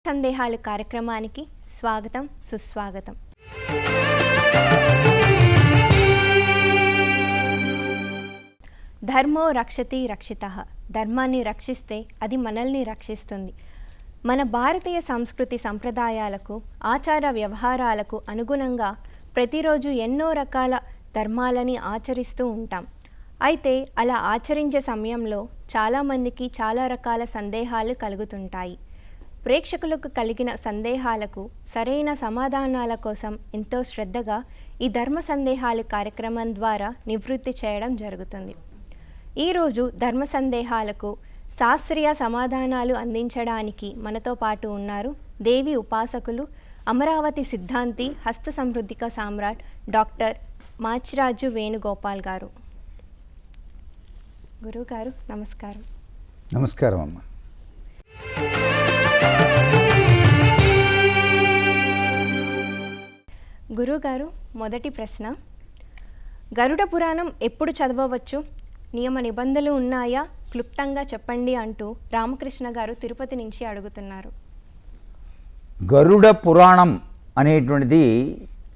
సందేహాలు కార్యక్రమానికి స్వాగతం సుస్వాగతం. ధర్మో రక్షతి రక్షితః. ధర్మాన్ని రక్షిస్తే అది మనల్ని రక్షిస్తుంది. మన భారతీయ సంస్కృతి సంప్రదాయాలకు ఆచార వ్యవహారాలకు అనుగుణంగా ప్రతిరోజు ఎన్నో రకాల ధర్మాలని ఆచరిస్తూ ఉంటాం. అయితే అలా ఆచరించే సమయంలో చాలామందికి చాలా రకాల సందేహాలు కలుగుతుంటాయి. ప్రేక్షకులకు కలిగిన సందేహాలకు సరైన సమాధానాల కోసం ఎంతో శ్రద్ధగా ఈ ధర్మ సందేహాలు కార్యక్రమం ద్వారా నివృత్తి చేయడం జరుగుతుంది. ఈరోజు ధర్మ సందేహాలకు శాస్త్రీయ సమాధానాలు అందించడానికి మనతో పాటు ఉన్నారు దేవి ఉపాసకులు, అమరావతి సిద్ధాంతి, హస్త సమృద్ధిక సామ్రాట్ డాక్టర్ మాచిరాజు వేణుగోపాల్ గారు. గురువుగారు నమస్కారం. నమస్కారం అమ్మ. గురువుగారు, మొదటి ప్రశ్న, గరుడ పురాణం ఎప్పుడు చదవవచ్చు, నియమ నిబంధనలు ఉన్నాయా, క్లుప్తంగా చెప్పండి అంటూ రామకృష్ణ గారు తిరుపతి నుంచి అడుగుతున్నారు. గరుడ పురాణం అనేటువంటిది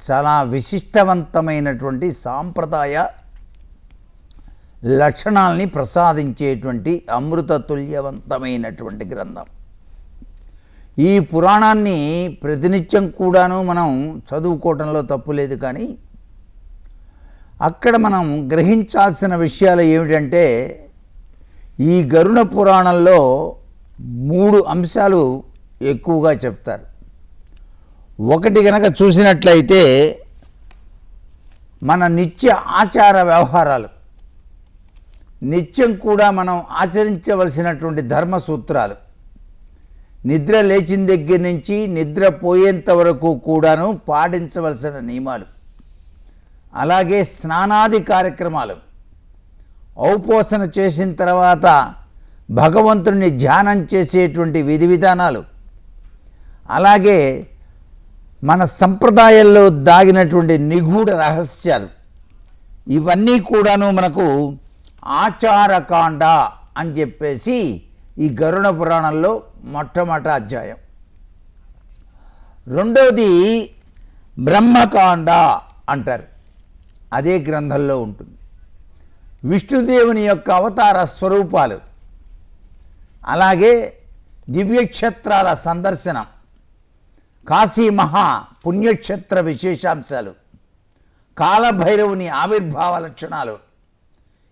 చాలా విశిష్టవంతమైనటువంటి సాంప్రదాయ లక్షణాలని ప్రసాదించేటువంటి అమృతతుల్యవంతమైనటువంటి గ్రంథం. ఈ పురాణాన్ని ప్రతినిత్యం కూడాను మనం చదువుకోవటంలో తప్పులేదు. కానీ అక్కడ మనం గ్రహించాల్సిన విషయాలు ఏమిటంటే, ఈ గరుడ పురాణంలో 3 అంశాలు ఎక్కువగా చెప్తారు. ఒకటి కనుక చూసినట్లయితే మన నిత్య ఆచార వ్యవహారాలు, నిత్యం కూడా మనం ఆచరించవలసినటువంటి ధర్మ సూత్రాలు, నిద్ర లేచిన దగ్గర నుంచి నిద్ర పోయేంత వరకు కూడాను పాటించవలసిన నియమాలు, అలాగే స్నానాది కార్యక్రమాలు, ఔపోసన చేసిన తర్వాత భగవంతుడిని ధ్యానం చేసేటువంటి విధి విధానాలు, అలాగే మన సంప్రదాయాల్లో దాగినటువంటి నిగూఢ రహస్యాలు, ఇవన్నీ కూడాను మనకు ఆచారకాండ అని చెప్పేసి ఈ గరుడ పురాణంలో మొట్టమొదటి అధ్యాయం. రెండవది బ్రహ్మకాండ అంటారు, అదే గ్రంథంలో ఉంటుంది. విష్ణుదేవుని యొక్క అవతార స్వరూపాలు, అలాగే దివ్యక్షేత్రాల సందర్శనం, కాశీ మహా పుణ్యక్షేత్ర విశేషాంశాలు, కాలభైరవుని ఆవిర్భావ లక్షణాలు,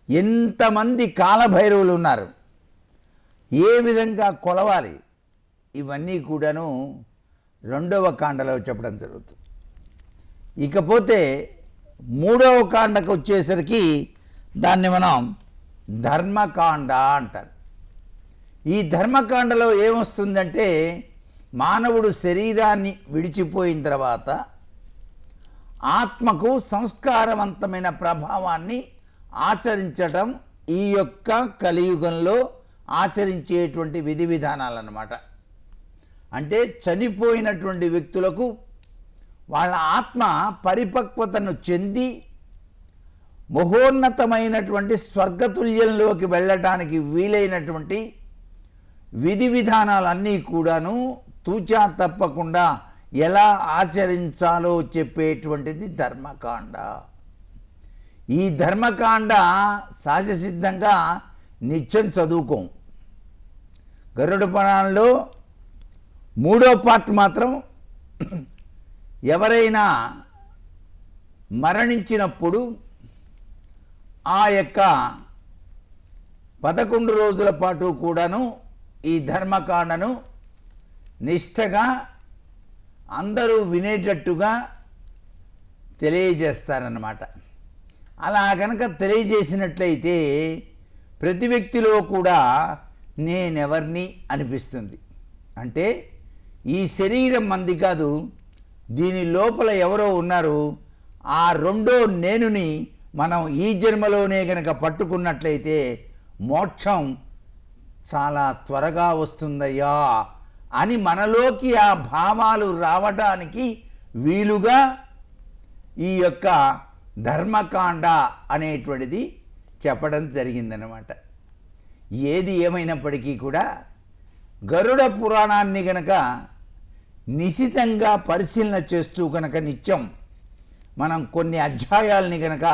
ఎంతమంది కాలభైరవులు ఉన్నారు, ఏ విధంగా కొలవాలి, ఇవన్నీ కూడాను రెండవ కాండలో చెప్పడం జరుగుతుంది. ఇకపోతే మూడవ కాండకు వచ్చేసరికి దాన్ని మనం ధర్మకాండ అంటారు. ఈ ధర్మకాండలో ఏమొస్తుందంటే, మానవుడు శరీరాన్ని విడిచిపోయిన తర్వాత ఆత్మకు సంస్కారవంతమైన ప్రభావాన్ని ఆచరించటం ఈ యొక్క కలియుగంలో ఆచరించేటువంటి విధి విధానాలన్నమాట. అంటే చనిపోయినటువంటి వ్యక్తులకు వాళ్ళ ఆత్మ పరిపక్వతను చెంది మహోన్నతమైనటువంటి స్వర్గతుల్యంలోకి వెళ్ళటానికి వీలైనటువంటి విధి విధానాలన్నీ కూడాను తూచా తప్పకుండా ఎలా ఆచరించాలో చెప్పేటువంటిది ధర్మకాండ. ఈ ధర్మకాండ సహజసిద్ధంగా నిత్యం చదువుకోం. గరుడ పురాణంలో 3వ పార్ట్ మాత్రం ఎవరైనా మరణించినప్పుడు ఆ యొక్క 11 రోజుల పాటు కూడాను ఈ ధర్మకాండను నిష్ఠగా అందరూ వినేటట్టుగా తెలియజేస్తారన్నమాట. అలా కనుక తెలియజేసినట్లయితే ప్రతి వ్యక్తిలో కూడా నేనెవర్ని అనిపిస్తుంది. అంటే ఈ శరీరం మంది కాదు, దీని లోపల ఎవరో ఉన్నారు. ఆ రెండో నేనుని మనం ఈ జన్మలోనే కనుక పట్టుకున్నట్లయితే మోక్షం చాలా త్వరగా వస్తుందయ్యా అని మనలోకి ఆ భావాలు రావడానికి వీలుగా ఈ యొక్క ధర్మకాండ అనేటువంటిది చెప్పడం జరిగిందనమాట. ఏది ఏమైనప్పటికీ కూడా గరుడ పురాణాన్ని గనక నిశితంగా పరిశీలన చేస్తూ కనుక నిత్యం మనం కొన్ని అధ్యాయాల్ని కనుక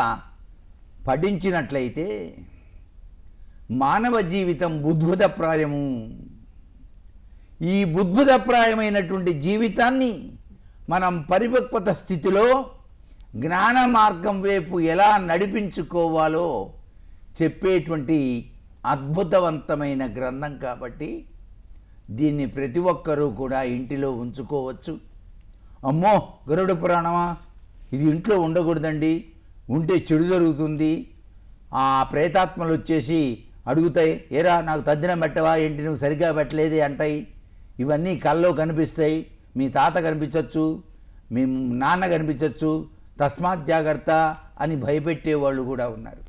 పఠించినట్లయితే మానవ జీవితం బుద్భుతప్రాయము. ఈ బుద్భుతప్రాయమైనటువంటి జీవితాన్ని మనం పరిపక్వత స్థితిలో జ్ఞాన మార్గం వైపు ఎలా నడిపించుకోవాలో చెప్పేటువంటి అద్భుతవంతమైన గ్రంథం కాబట్టి దీన్ని ప్రతి ఒక్కరూ కూడా ఇంటిలో ఉంచుకోవచ్చు. అమ్మో, గరుడ పురాణమా, ఇది ఇంట్లో ఉండకూడదండి, ఉంటే చెడు జరుగుతుంది, ఆ ప్రేతాత్మలు వచ్చేసి అడుగుతాయి, ఏరా నాకు తద్దినం పెట్టవా ఏంటి, నువ్వు సరిగ్గా పెట్టలేదే అంటాయి. ఇవన్నీ కల్లో కనిపిస్తాయి, మీ తాత కనిపించవచ్చు, మీ నాన్న కనిపించవచ్చు, తస్మాత్ జాగ్రత్త అని భయపెట్టేవాళ్ళు కూడా ఉన్నారు.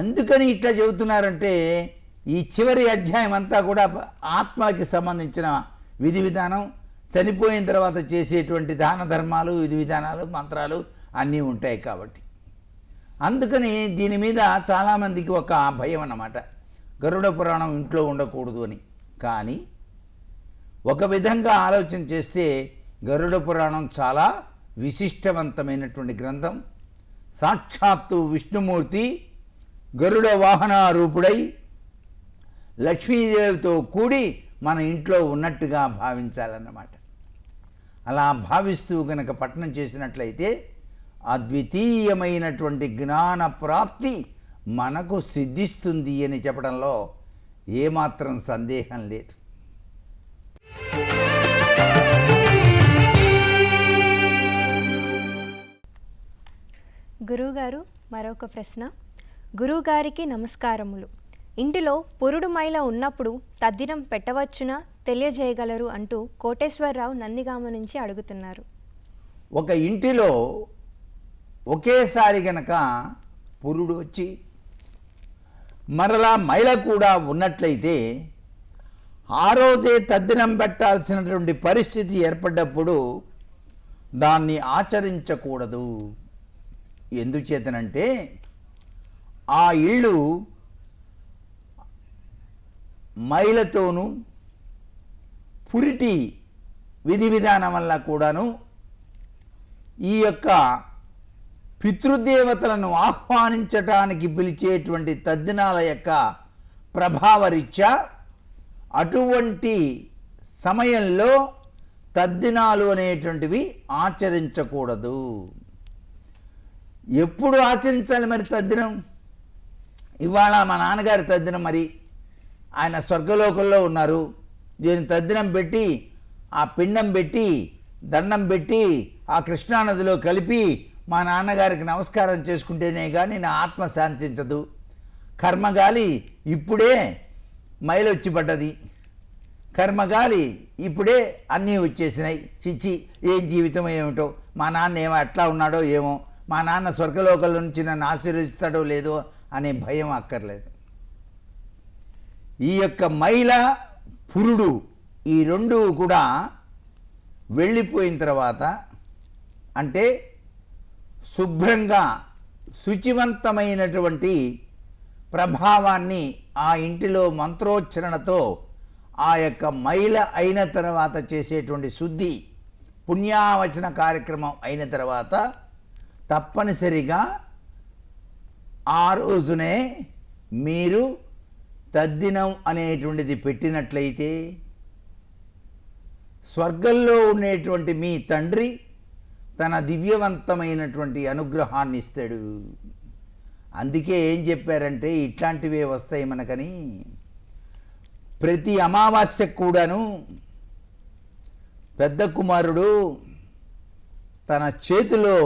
అందుకని ఇట్లా చెబుతున్నారంటే ఈ చివరి అధ్యాయం అంతా కూడా ఆత్మకి సంబంధించిన విధి విధానం, చనిపోయిన తర్వాత చేసేటువంటి దాన ధర్మాలు, విధి విధానాలు, మంత్రాలు అన్నీ ఉంటాయి కాబట్టి అందుకని దీని మీద చాలామందికి ఒక భయం అన్నమాట, గరుడ పురాణం ఇంట్లో ఉండకూడదు అని. కానీ ఒక విధంగా ఆలోచన చేస్తే గరుడ పురాణం చాలా విశిష్టవంతమైనటువంటి గ్రంథం. సాక్షాత్తు విష్ణుమూర్తి గరుడ వాహనారూపుడై లక్ష్మీదేవితో కూడి మన ఇంట్లో ఉన్నట్టుగా భావించాలన్నమాట. అలా భావిస్తూ కనుక పఠనం చేసినట్లయితే అద్వితీయమైనటువంటి జ్ఞాన ప్రాప్తి మనకు సిద్ధిస్తుంది అని చెప్పడంలో ఏమాత్రం సందేహం లేదు. గురువుగారు, మరొక ప్రశ్న. గురువుగారికి నమస్కారములు. ఇంటిలో పురుడు మైల ఉన్నప్పుడు తద్దినం పెట్టవచ్చునా, తెలియజేయగలరు అంటూ కోటేశ్వరరావు నందిగామ నుంచి అడుగుతున్నారు. ఒక ఇంటిలో ఒకేసారి గనక పురుడు వచ్చి మరలా మైల కూడా ఉన్నట్లయితే ఆ రోజే తద్దినం పెట్టాల్సినటువంటి పరిస్థితి ఏర్పడ్డప్పుడు దాన్ని ఆచరించకూడదు. ఎందుచేతనంటే ఆ ఇళ్ళు మైలతోనూ పురిటి విధి విధానం వల్ల కూడాను ఈ యొక్క పితృదేవతలను ఆహ్వానించటానికి పిలిచేటువంటి తద్దినాల యొక్క ప్రభావరీత్యా అటువంటి సమయంలో తద్దినాలు అనేటువంటివి ఆచరించకూడదు. ఎప్పుడు ఆచరించాలి మరి తద్దినం? ఇవాళ మా నాన్నగారి తద్దినం, మరి ఆయన స్వర్గలోకంలో ఉన్నారు, దీని తద్దినం పెట్టి ఆ పిండం పెట్టి దండం పెట్టి ఆ కృష్ణానదిలో కలిపి మా నాన్నగారికి నమస్కారం చేసుకుంటేనే కానీ నా ఆత్మ శాంతించదు. కర్మగాలి ఇప్పుడే మైలొచ్చి పడ్డది, కర్మగాలి ఇప్పుడే అన్నీ వచ్చేసినాయి, చిచ్చి ఏం జీవితం ఏమిటో, మా నాన్న ఏమో అట్లా ఉన్నాడో ఏమో, మా నాన్న స్వర్గలోకంలో నుంచి నన్ను ఆశీర్వదిస్తాడో లేదో అనే భయం అక్కర్లేదు. ఈ యొక్క మైల పురుడు ఈ రెండు కూడా వెళ్ళిపోయిన తర్వాత, అంటే శుభ్రంగా శుచివంతమైనటువంటి ప్రభావాన్ని ఆ ఇంటిలో మంత్రోచ్చరణతో ఆ యొక్క మైల అయిన తర్వాత చేసేటువంటి శుద్ధి పుణ్యావచన కార్యక్రమం అయిన తర్వాత తప్పనిసరిగా ఆ రోజునే మీరు తద్దినం అనేటువంటిది పెట్టినట్లయితే స్వర్గంలో ఉండేటువంటి మీ తండ్రి తన దివ్యవంతమైనటువంటి అనుగ్రహాన్ని ఇస్తాడు. అందుకే ఏం చెప్పారంటే ఇట్లాంటివే వస్తాయి మనకని. ప్రతి అమావాస్యకు కూడాను పెద్ద కుమారుడు తన చేతిలో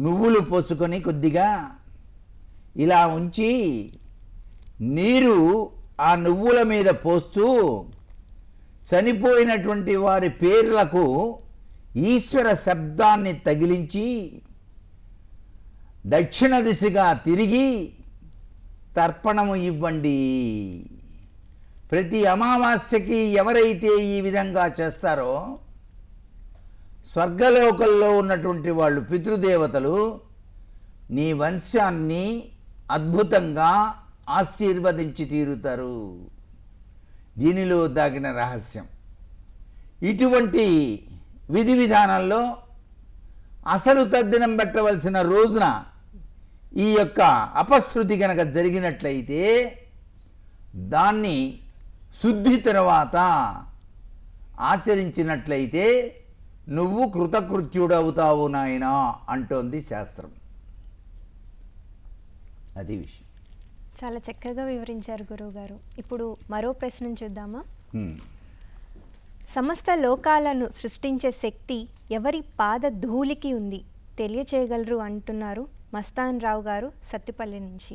నువ్వులు పోసుకొని కొద్దిగా ఇలా ఉంచి నీరు ఆ నువ్వుల మీద పోస్తూ చనిపోయినటువంటి వారి పేర్లకు ఈశ్వర శబ్దాన్ని తగిలించి దక్షిణ దిశగా తిరిగి తర్పణము ఇవ్వండి. ప్రతి అమావాస్యకి ఎవరైతే ఈ విధంగా చేస్తారో స్వర్గలోకంలో ఉన్నటువంటి వాళ్ళు పితృదేవతలు నీ వంశాన్ని అద్భుతంగా ఆశీర్వదించి తీరుతారు. దీనిలో దాగిన రహస్యం. ఇటువంటి విధి విధానంలో అసలు తద్దినం పెట్టవలసిన రోజున ఈ యొక్క అపశృతి కనుక జరిగినట్లయితే దాన్ని శుద్ధి తర్వాత ఆచరించినట్లయితే నువ్వు కృతకృత్యుడవుతావు నాయనా అంటోంది శాస్త్రం. అది విషయం. చాలా చక్కగా వివరించారు గురువుగారు. ఇప్పుడు మరో ప్రశ్న చూద్దామా? సమస్త లోకాలను సృష్టించే శక్తి ఎవరి పాద ధూళికి ఉంది, తెలియచేయగలరు అంటున్నారు మస్తాన్ రావు గారు సత్తుపల్లి నుంచి.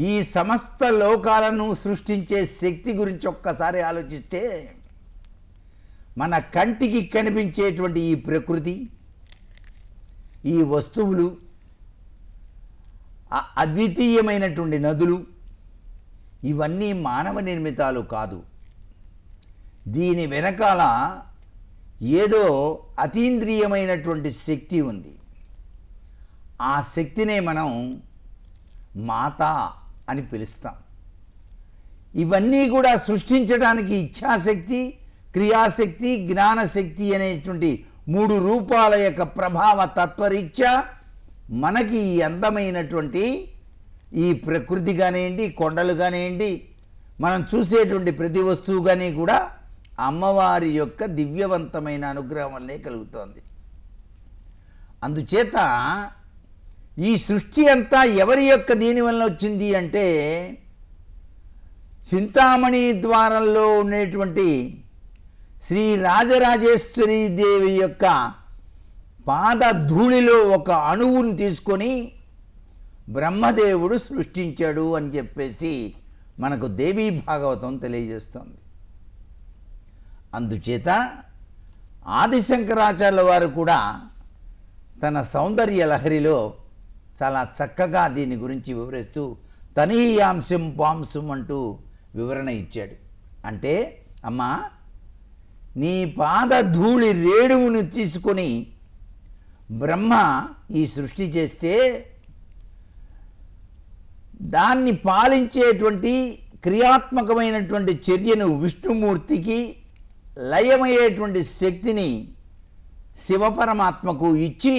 ఈ సమస్త లోకాలను సృష్టించే శక్తి గురించి ఒక్కసారి ఆలోచిస్తే మన కంటికి కనిపించేటువంటి ఈ ప్రకృతి, ఈ వస్తువులు, అద్వితీయమైనటువంటి నదులు, ఇవన్నీ మానవ నిర్మితాలు కాదు. దీని వెనకాల ఏదో అతీంద్రియమైనటువంటి శక్తి ఉంది. ఆ శక్తినే మనం మాత అని పిలుస్తాం. ఇవన్నీ కూడా సృష్టించడానికి ఇచ్ఛాశక్తి, క్రియాశక్తి, జ్ఞానశక్తి అనేటువంటి 3 రూపాల యొక్క ప్రభావ తత్వరీత్యా మనకి ఈ అందమైనటువంటి ఈ ప్రకృతి కానివ్వండి, కొండలు కానివ్వండి, మనం చూసేటువంటి ప్రతి వస్తువు కానీ కూడా అమ్మవారి యొక్క దివ్యవంతమైన అనుగ్రహం వల్లే కలుగుతోంది. అందుచేత ఈ సృష్టి అంతా ఎవరి యొక్క దీని వల్ల వచ్చింది అంటే చింతామణి ద్వారంలో ఉండేటువంటి శ్రీ రాజరాజేశ్వరి దేవి యొక్క పాద ధూళిలో ఒక అణువును తీసుకొని బ్రహ్మదేవుడు సృష్టించాడు అని చెప్పేసి మనకు దేవీ భాగవతం తెలియజేస్తుంది. అందుచేత ఆదిశంకరాచార్యుల వారు కూడా తన సౌందర్య లహరిలో చాలా చక్కగా దీని గురించి వివరిస్తూ తనీయాంశం పాంశం అంటూ వివరణ ఇచ్చాడు. అంటే అమ్మా, నీ పాద ధూళి రేణువును తీసుకొని బ్రహ్మ ఈ సృష్టి చేస్తే దాన్ని పాలించేటువంటి క్రియాత్మకమైనటువంటి చర్యను విష్ణుమూర్తికి, లయమయ్యేటువంటి శక్తిని శివపరమాత్మకు ఇచ్చి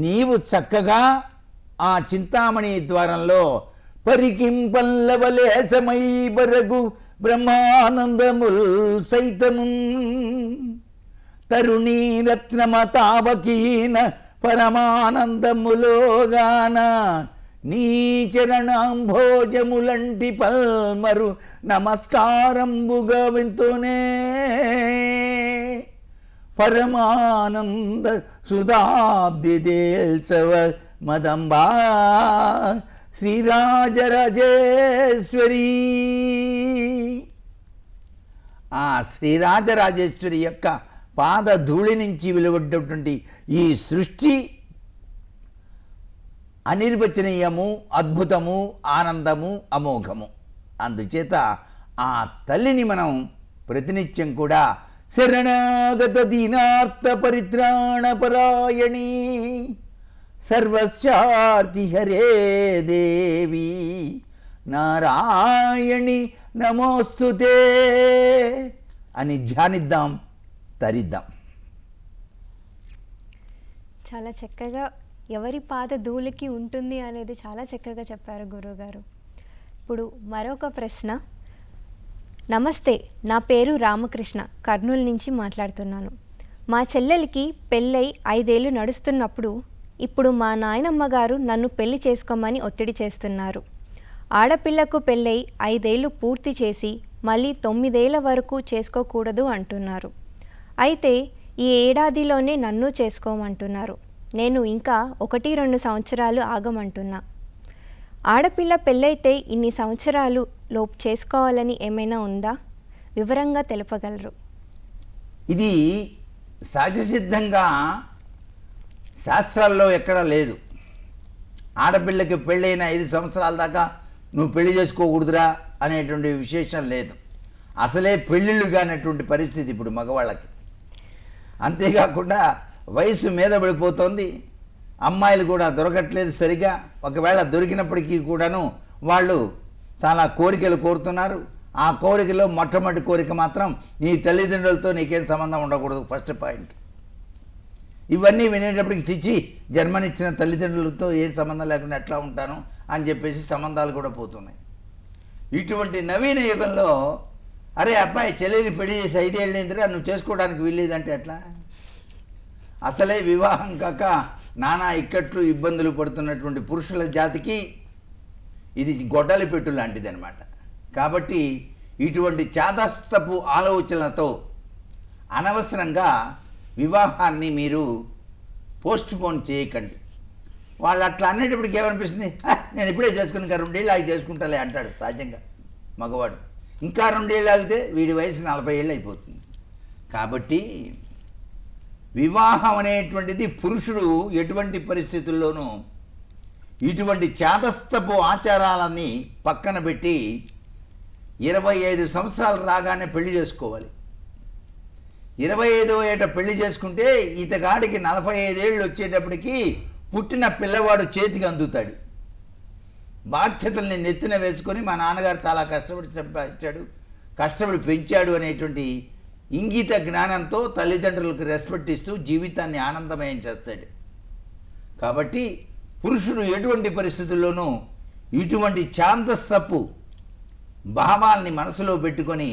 నీవు చక్కగా ఆ చింతామణి ద్వారంలో పరికింపల్లవలేశమై బరగు బ్రహ్మానందముల్ సైతము తరుణీ రత్నమతావకీన పరమానందములోగాన నీ చరణాంభోజములంటి పల్మరు నమస్కారంబుగా వింతూనే పరమానంద సుధాబ్ది దేల్సవ మదంబా శ్రీరాజరాజేశ్వరి. ఆ శ్రీరాజరాజేశ్వరి యొక్క పాద ధూళి నుంచి వెలువడ్డటువంటి ఈ సృష్టి అనిర్వచనీయము, అద్భుతము, ఆనందము, అమోఘము. అందుచేత ఆ తల్లిని మనం ప్రతినిత్యం కూడా శరణాగత దీనార్థ పరిత్రాణ పరాయణి సర్వస్యార్తి హరే దేవి నారాయణి నమోస్తుతే అని ధ్యానిద్దాం, తరిద్దాం. చాలా చక్కగా ఎవరి పాద ధూళికి ఉంటుంది అనేది చాలా చక్కగా చెప్పారు గురువుగారు. ఇప్పుడు మరొక ప్రశ్న. నమస్తే, నా పేరు రామకృష్ణ, కర్నూలు నుంచి మాట్లాడుతున్నాను. మా చెల్లెలికి పెళ్ళై 5 ఏళ్ళు నడుస్తున్నప్పుడు ఇప్పుడు మా నాయనమ్మ గారు నన్ను పెళ్లి చేసుకోమని ఒత్తిడి చేస్తున్నారు. ఆడపిల్లకు పెళ్ళై 5 ఏళ్ళు పూర్తి చేసి మళ్ళీ 9 ఏళ్ల వరకు చేసుకోకూడదు అంటున్నారు. అయితే ఈ ఏడాదిలోనే నన్ను చేసుకోమంటున్నారు. నేను ఇంకా 1-2 సంవత్సరాలు ఆగమంటున్నా. ఆడపిల్ల పెళ్ళైతే ఇన్ని సంవత్సరాలు లోపు చేసుకోవాలని ఏమైనా ఉందా? వివరంగా తెలుపగలరు. ఇది సహజసిద్ధంగా శాస్త్రాల్లో ఎక్కడా లేదు. ఆడపిల్లకి పెళ్ళైన 5 సంవత్సరాల దాకా నువ్వు పెళ్లి చేసుకోకూడదురా అనేటువంటి విశేషం లేదు. అసలే పెళ్ళిళ్ళు కానటువంటి పరిస్థితి ఇప్పుడు మగవాళ్ళకి. అంతేకాకుండా వయసు మీద పడిపోతుంది, అమ్మాయిలు కూడా దొరకట్లేదు సరిగా. ఒకవేళ దొరికినప్పటికీ కూడాను వాళ్ళు చాలా కోరికలు కోరుతున్నారు. ఆ కోరికలో మొట్టమొదటి కోరిక మాత్రం నీ తల్లిదండ్రులతో నీకేం సంబంధం ఉండకూడదు, ఫస్ట్ పాయింట్. ఇవన్నీ వినేటప్పటికి చిచ్చి జన్మనిచ్చిన తల్లిదండ్రులతో ఏం సంబంధం లేకుండా ఎట్లా ఉంటాను అని చెప్పేసి సంబంధాలు కూడా పోతున్నాయి. ఇటువంటి నవీన యుగంలో అరే అబ్బాయి చెల్లెని పెళ్లి చేసి 5 ఏళ్ళైందిరా నువ్వు చేసుకోవడానికి వీల్లేదంటే ఎట్లా? అసలే వివాహం కాక నానా ఇక్కట్లు ఇబ్బందులు పడుతున్నటువంటి పురుషుల జాతికి ఇది గొడ్డలి పెట్టు లాంటిది అనమాట. కాబట్టి ఇటువంటి చాదస్తపు ఆలోచనలతో అనవసరంగా వివాహాన్ని మీరు పోస్ట్ పోన్ చేయకండి. వాళ్ళు అట్లా అనేటప్పటికి ఏమనిపిస్తుంది, నేను ఇప్పుడే చేసుకుని ఇంకా 2 ఏళ్ళు ఆగి చేసుకుంటాలే అంటాడు సహజంగా మగవాడు. ఇంకా 2 ఏళ్ళు ఆగితే వీడి వయసు 40 ఏళ్ళు అయిపోతుంది. కాబట్టి వివాహం అనేటువంటిది పురుషుడు ఎటువంటి పరిస్థితుల్లోనూ ఇటువంటి చాదస్తపు ఆచారాలని పక్కన పెట్టి 25 సంవత్సరాలు రాగానే పెళ్లి చేసుకోవాలి. 25వ ఏట పెళ్లి చేసుకుంటే ఇతగాడికి 45 ఏళ్ళు వచ్చేటప్పటికి పుట్టిన పిల్లవాడు చేతికి అందుతాడు. బాధ్యతల్ని నెత్తిన వేసుకొని మా నాన్నగారు చాలా కష్టపడి సంపాదించాడు, కష్టపడి పెంచాడు అనేటువంటి ఇంగిత జ్ఞానంతో తల్లిదండ్రులకు రెస్పెక్ట్ ఇస్తూ జీవితాన్ని ఆనందమయం చేస్తాడు. కాబట్టి పురుషుడు ఎటువంటి పరిస్థితుల్లోనూ ఇటువంటి ఛాందస్తపు భావాల్ని మనసులో పెట్టుకొని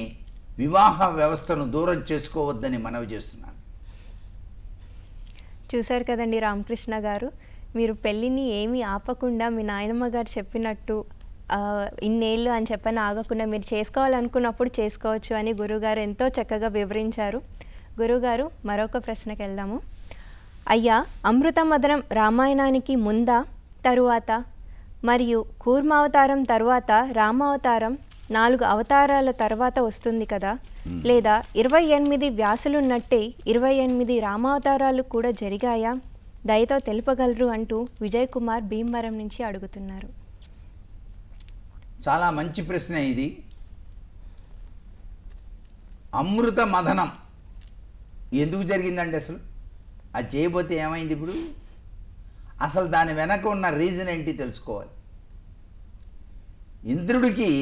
వివాహ వ్యవస్థను దూరం చేసుకోవద్దని మనవి చేస్తున్నాను. చూశారు కదండి రామకృష్ణ గారు, మీరు పెళ్ళిని ఏమీ ఆపకుండా మీ నాయనమ్మ గారు చెప్పినట్టు ఇన్నేళ్ళు అని చెప్పని ఆగకుండా మీరు చేసుకోవాలనుకున్నప్పుడు చేసుకోవచ్చు అని గురువుగారు ఎంతో చక్కగా వివరించారు. గురువుగారు, మరొక ప్రశ్నకి వెళ్దాము. అయ్యా, అమృతమదనం రామాయణానికి ముందా, తరువాత, మరియు కూర్మావతారం తరువాత రామావతారం 4 అవతారాల తర్వాత వస్తుంది కదా, లేదా 28 వ్యాసులున్నట్టే 28 రామావతారాలు కూడా జరిగాయా? దయతో తెలుపగలరు అంటూ విజయ్ కుమార్ భీమవరం నుంచి అడుగుతున్నారు. చాలా మంచి ప్రశ్న ఇది. అమృత మథనం ఎందుకు జరిగిందండి? అసలు అది చేయబోతే ఏమైంది? ఇప్పుడు అసలు దాని వెనక ఉన్న రీజన్ ఏంటి తెలుసుకోవాలి. ఇంద్రుడికి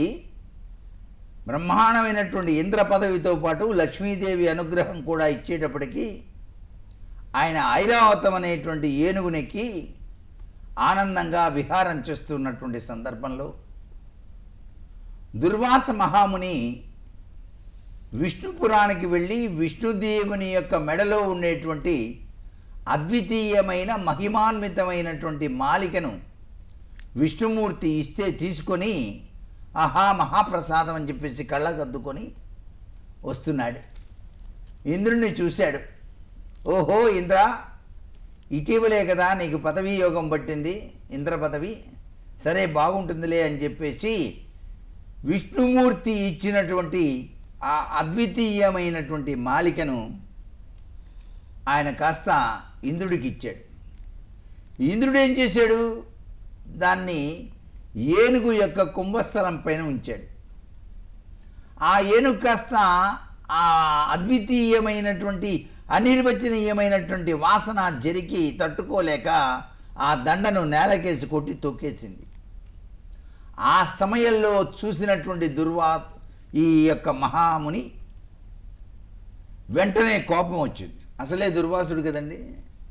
బ్రహ్మాండమైనటువంటి ఇంద్ర పదవితో పాటు లక్ష్మీదేవి అనుగ్రహం కూడా ఇచ్చేటప్పటికీ ఆయన ఐరావతం అనేటువంటి ఏనుగునెక్కి ఆనందంగా విహారం చేస్తున్నటువంటి సందర్భంలో దుర్వాస మహాముని విష్ణుపురానికి వెళ్ళి విష్ణుదేవుని యొక్క మెడలో ఉండేటువంటి అద్వితీయమైన మహిమాన్వితమైనటువంటి మాలికను విష్ణుమూర్తి ఇస్తే తీసుకొని ఆహా మహాప్రసాదం అని చెప్పేసి కళ్ళకద్దుకొని వస్తున్నాడు. ఇంద్రుణ్ణి చూశాడు. ఓహో ఇంద్ర, ఇటీవలే కదా నీకు పదవీ యోగం పట్టింది, ఇంద్ర పదవి, సరే బాగుంటుందిలే అని చెప్పేసి విష్ణుమూర్తి ఇచ్చినటువంటి ఆ అద్వితీయమైనటువంటి మాలికను ఆయన కాస్త ఇంద్రుడికి ఇచ్చాడు. ఇంద్రుడు ఏం చేశాడు? దాన్ని ఏనుగు యొక్క కుంభస్థలం పైన ఉంచాడు. ఆ ఏనుగు కాస్త ఆ అద్వితీయమైనటువంటి అనిర్వచనీయమైనటువంటి వాసన జరిగి తట్టుకోలేక ఆ దండను నేలకేసి కొట్టి తొక్కేసింది. ఆ సమయంలో చూసినటువంటి ఈ యొక్క మహాముని వెంటనే కోపం వచ్చింది. అసలే దుర్వాసుడు కదండి,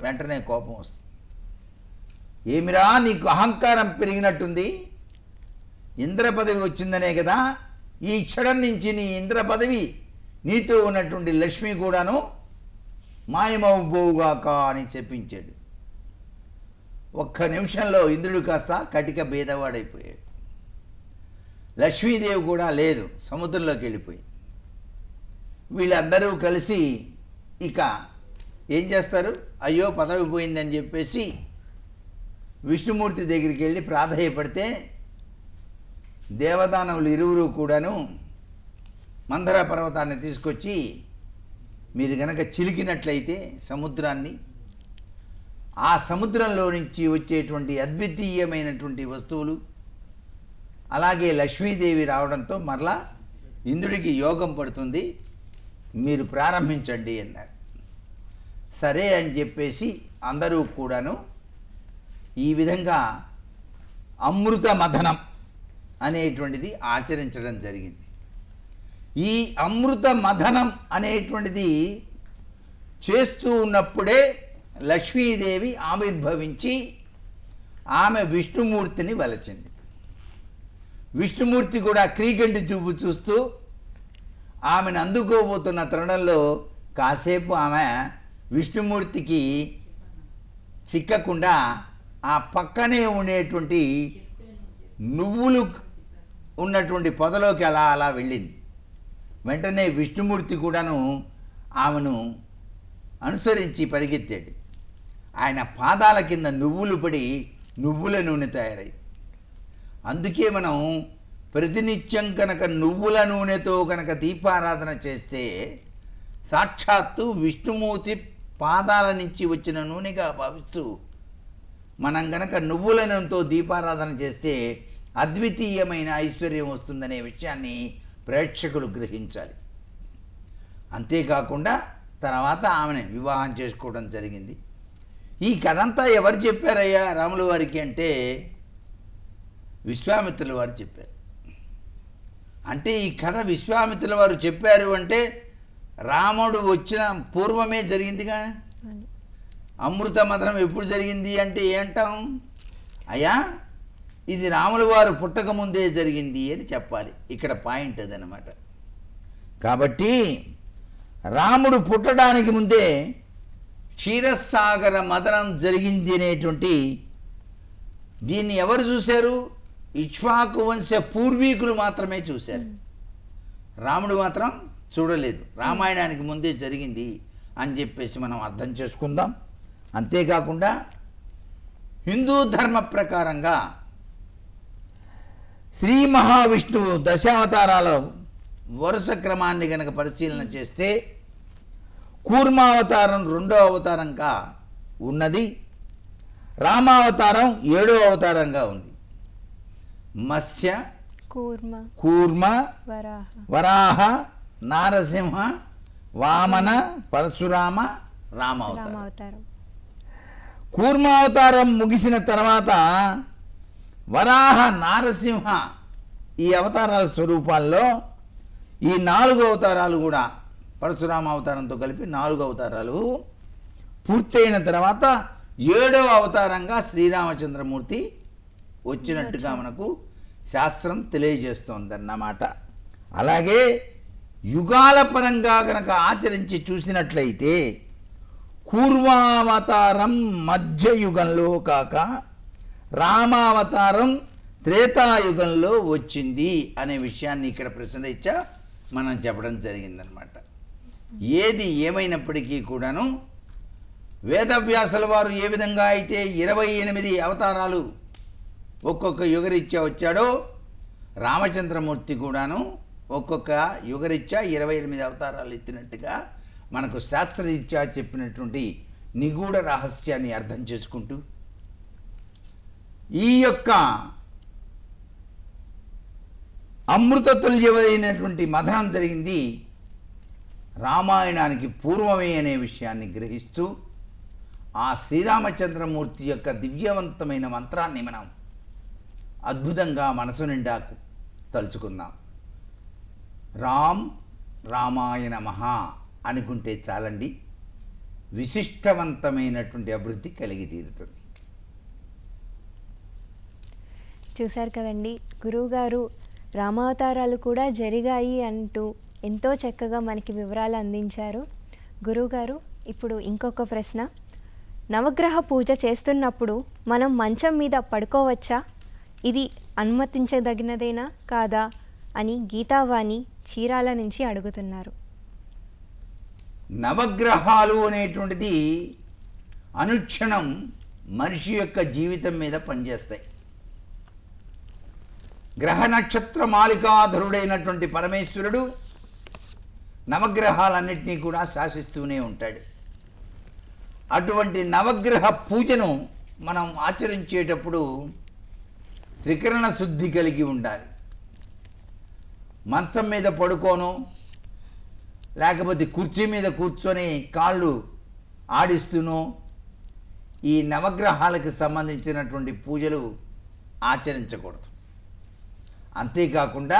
వెంటనే కోపం వస్తుంది. ఏమిరా నీకు అహంకారం పెరిగినట్టుంది, ఇంద్ర పదవి వచ్చిందనే కదా, ఈ క్షణం నుంచి నీ ఇంద్ర పదవి నీతో ఉన్నటువంటి లక్ష్మి కూడాను మాయమవుబోవుగాక అని చెప్పించాడు. ఒక్క నిమిషంలో ఇంద్రుడు కాస్త కటిక భేదవాడైపోయాడు. లక్ష్మీదేవి కూడా లేదు, సముద్రంలోకి వెళ్ళిపోయి. వీళ్ళందరూ కలిసి ఇక ఏం చేస్తారు? అయ్యో పదవి పోయిందని చెప్పేసి విష్ణుమూర్తి దగ్గరికి వెళ్ళి ప్రాధేయపడితే దేవదానవులు ఇరువురు కూడాను మందర పర్వతాన్ని తీసుకొచ్చి మీరు గనక చిలికినట్లయితే సముద్రాన్ని, ఆ సముద్రంలో నుంచి వచ్చేటువంటి అద్వితీయమైనటువంటి వస్తువులు, అలాగే లక్ష్మీదేవి రావడంతో మరలా ఇంద్రుడికి యోగం పడుతుంది, మీరు ప్రారంభించండి అన్నారు. సరే అని చెప్పేసి అందరూ కూడాను ఈ విధంగా అమృత మథనం అనేటువంటిది ఆచరించడం జరిగింది. ఈ అమృత మథనం అనేటువంటిది చేస్తూ ఉన్నప్పుడే లక్ష్మీదేవి ఆవిర్భవించి ఆమె విష్ణుమూర్తిని వలచింది. విష్ణుమూర్తి కూడా క్రీగంటి చూపు చూస్తూ ఆమెను అందుకోబోతున్న తరుణంలో కాసేపు ఆమె విష్ణుమూర్తికి చిక్కకుండా ఆ పక్కనే ఉండేటువంటి నువ్వులు ఉన్నటువంటి పొదలోకి అలా అలా వెళ్ళింది. వెంటనే విష్ణుమూర్తి కూడాను ఆమెను అనుసరించి పరిగెత్తాడు. ఆయన పాదాల కింద నువ్వులు పడి నువ్వుల నూనె తయారై. అందుకే మనం ప్రతినిత్యం కనుక నువ్వుల నూనెతో కనుక దీపారాధన చేస్తే సాక్షాత్తు విష్ణుమూర్తి పాదాల నుంచి వచ్చిన నూనెగా భావిస్తూ మనం గనక నువ్వుల నూనెతో దీపారాధన చేస్తే అద్వితీయమైన ఐశ్వర్యం వస్తుందనే విషయాన్ని ప్రేక్షకులు గ్రహించాలి. అంతేకాకుండా తర్వాత ఆమెను వివాహం చేసుకోవడం జరిగింది. ఈ కథంతా ఎవరు చెప్పారయ్యా రాముల వారికి అంటే విశ్వామిత్రుల వారు చెప్పారు. అంటే ఈ కథ విశ్వామిత్రుల వారు చెప్పారు అంటే రాముడు వచ్చిన పూర్వమే జరిగిందిగా. అమృత మథనం ఎప్పుడు జరిగింది అంటే ఏంటాం? అయ్యా ఇది రాముల వారు పుట్టక ముందే జరిగింది అని చెప్పాలి. ఇక్కడ పాయింట్ అదనమాట. కాబట్టి రాముడు పుట్టడానికి ముందే క్షీరసాగర మథనం జరిగింది అనేటువంటి దీన్ని ఎవరు చూశారు? ఇక్ష్వాకు వంశ పూర్వీకులు మాత్రమే చూశారు. రాముడు మాత్రం చూడలేదు. రామాయణానికి ముందే జరిగింది అని చెప్పేసి మనం అర్థం చేసుకుందాం. అంతేకాకుండా హిందూ ధర్మ ప్రకారంగా శ్రీ మహావిష్ణువు దశావతారాల వరుస క్రమాన్ని కనుక పరిశీలన చేస్తే కూర్మావతారం 2వ అవతారంగా ఉన్నది, రామావతారం 7వ అవతారంగా ఉంది. మత్స్య, కూర్మ, వరాహ, నారసింహ, వామన, పరశురామ, రామావతారం. కూర్మావతారం ముగిసిన తర్వాత వరాహ, నారసింహ ఈ అవతారాల స్వరూపాల్లో ఈ 4 అవతారాలు కూడా పరశురామ అవతారంతో కలిపి 4 అవతారాలు పూర్తయిన తర్వాత 7వ అవతారంగా శ్రీరామచంద్రమూర్తి వచ్చినట్టుగా మనకు శాస్త్రం తెలియజేస్తోందన్నమాట. అలాగే యుగాల పరంగా కనుక ఆచరించి చూసినట్లయితే కూర్మావతారం మధ్యయుగంలో కాక రామావతారం త్రేతాయుగంలో వచ్చింది అనే విషయాన్ని ఇక్కడ ప్రశ్నరీత్యా మనం చెప్పడం జరిగిందనమాట. ఏది ఏమైనప్పటికీ కూడాను వేదవ్యాసుల వారు ఏ విధంగా అయితే 28 అవతారాలు ఒక్కొక్క యుగరీత్యా వచ్చాడో రామచంద్రమూర్తి కూడాను ఒక్కొక్క యుగరీత్యా 28 అవతారాలు ఎత్తినట్టుగా మనకు శాస్త్రరీత్యా చెప్పినటువంటి నిగూఢ రహస్యాన్ని అర్థం చేసుకుంటూ ఈ యొక్క అమృతతుల్యమైనటువంటి మథనం జరిగింది రామాయణానికి పూర్వమే అనే విషయాన్ని గ్రహిస్తూ ఆ శ్రీరామచంద్రమూర్తి యొక్క దివ్యవంతమైన మంత్రాన్ని మనం అద్భుతంగా మనసు నిండా తలుచుకుందాం. రామాయ నమః అనుకుంటే చాలండి, విశిష్టవంతమైనటువంటి అభివృద్ధి కలిగి తీరుతుంది. చూశారు కదండి, గురువుగారు రామావతారాలు కూడా జరిగాయి అంటూ ఎంతో చక్కగా మనకి వివరాలు అందించారు. గురువుగారు, ఇప్పుడు ఇంకొక ప్రశ్న. నవగ్రహ పూజ చేస్తున్నప్పుడు మనం మంచం మీద పడుకోవచ్చా? ఇది అనుమతించదగినదేనా కాదా అని గీతావాణి చీరాల నుంచి అడుగుతున్నారు. నవగ్రహాలు అనేటువంటిది అనుక్షణం మనిషి యొక్క జీవితం మీద పనిచేస్తాయి. గ్రహ నక్షత్ర మాలికాధరుడైనటువంటి పరమేశ్వరుడు నవగ్రహాలన్నింటినీ కూడా శాసిస్తూనే ఉంటాడు. అటువంటి నవగ్రహ పూజను మనం ఆచరించేటప్పుడు త్రికరణ శుద్ధి కలిగి ఉండాలి. మంచం మీద పడుకోను, లేకపోతే కుర్చీ మీద కూర్చొని కాళ్ళు ఆడిస్తూనో ఈ నవగ్రహాలకు సంబంధించినటువంటి పూజలు ఆచరించకూడదు. అంతేకాకుండా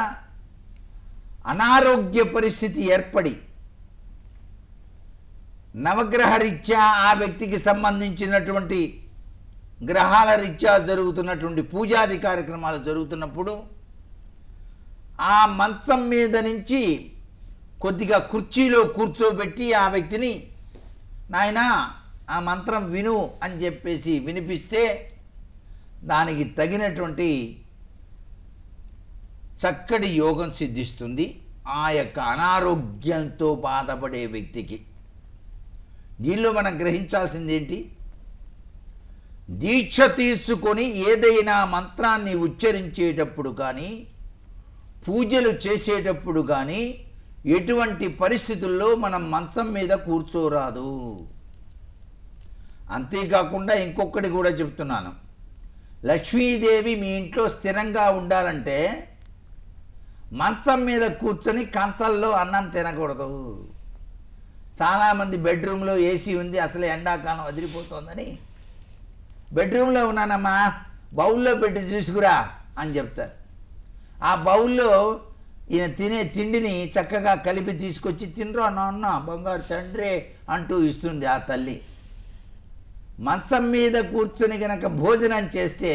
అనారోగ్య పరిస్థితి ఏర్పడి నవగ్రహ రీత్యా ఆ వ్యక్తికి సంబంధించినటువంటి గ్రహాల రీత్యా జరుగుతున్నటువంటి పూజాది కార్యక్రమాలు జరుగుతున్నప్పుడు ఆ మంచం మీద నుంచి కొద్దిగా కుర్చీలో కూర్చోబెట్టి ఆ వ్యక్తిని నాయనా ఆ మంత్రం విను అని చెప్పేసి వినిపిస్తే దానికి తగినటువంటి చక్కటి యోగం సిద్ధిస్తుంది ఆ యొక్క అనారోగ్యంతో బాధపడే వ్యక్తికి. దీనిలో మనం గ్రహించాల్సింది ఏంటి? దీక్ష తీసుకొని ఏదైనా మంత్రాన్ని ఉచ్చరించేటప్పుడు కానీ పూజలు చేసేటప్పుడు కానీ ఎటువంటి పరిస్థితుల్లో మనం మంచం మీద కూర్చోరాదు. అంతేకాకుండా ఇంకొకటి కూడా చెప్తున్నాను, లక్ష్మీదేవి మీ ఇంట్లో స్థిరంగా ఉండాలంటే మంచం మీద కూర్చొని కంచంలో అన్నం తినకూడదు. చాలామంది బెడ్రూమ్లో ఏసీ ఉంది, అసలు ఎండాకాలం వదిలిపోతుందని బెడ్రూమ్లో ఉన్నానమ్మా బౌల్లో పెట్టి చూసుకురా అని చెప్తారు. ఆ బౌల్లో ఈయన తినే తిండిని చక్కగా కలిపి తీసుకొచ్చి తినరా నాన్న బంగారు తండ్రి అంటూ ఇస్తుంది ఆ తల్లి. మంచం మీద కూర్చొని కనుక భోజనం చేస్తే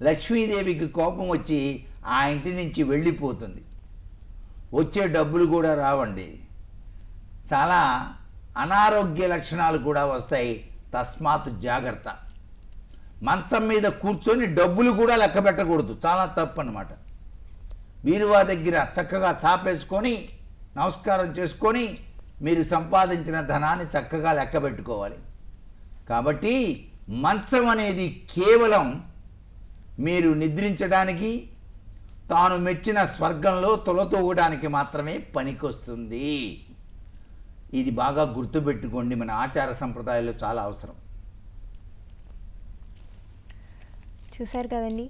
లక్ష్మీదేవికి కోపం వచ్చి ఆ ఇంటి నుంచి వెళ్ళిపోతుంది. వచ్చే డబ్బులు కూడా రావండి. చాలా అనారోగ్య లక్షణాలు కూడా వస్తాయి. తస్మాత్ జాగ్రత్త. మంచం మీద కూర్చొని డబ్బులు కూడా లెక్క పెట్టకూడదు, చాలా తప్పు అన్నమాట. బీరువా దగ్గర చక్కగా చాపేసుకొని నమస్కారం చేసుకొని మీరు సంపాదించిన ధనాన్ని చక్కగా లెక్క పెట్టుకోవాలి. కాబట్టి మంచం అనేది కేవలం మీరు నిద్రించడానికి, తాను మెచ్చిన స్వర్గంలో తొలతూగడానికి మాత్రమే పనికొస్తుంది. ఇది బాగా గుర్తుపెట్టుకోండి, మన ఆచార సంప్రదాయాల్లో చాలా అవసరం. చూశారు కదండి,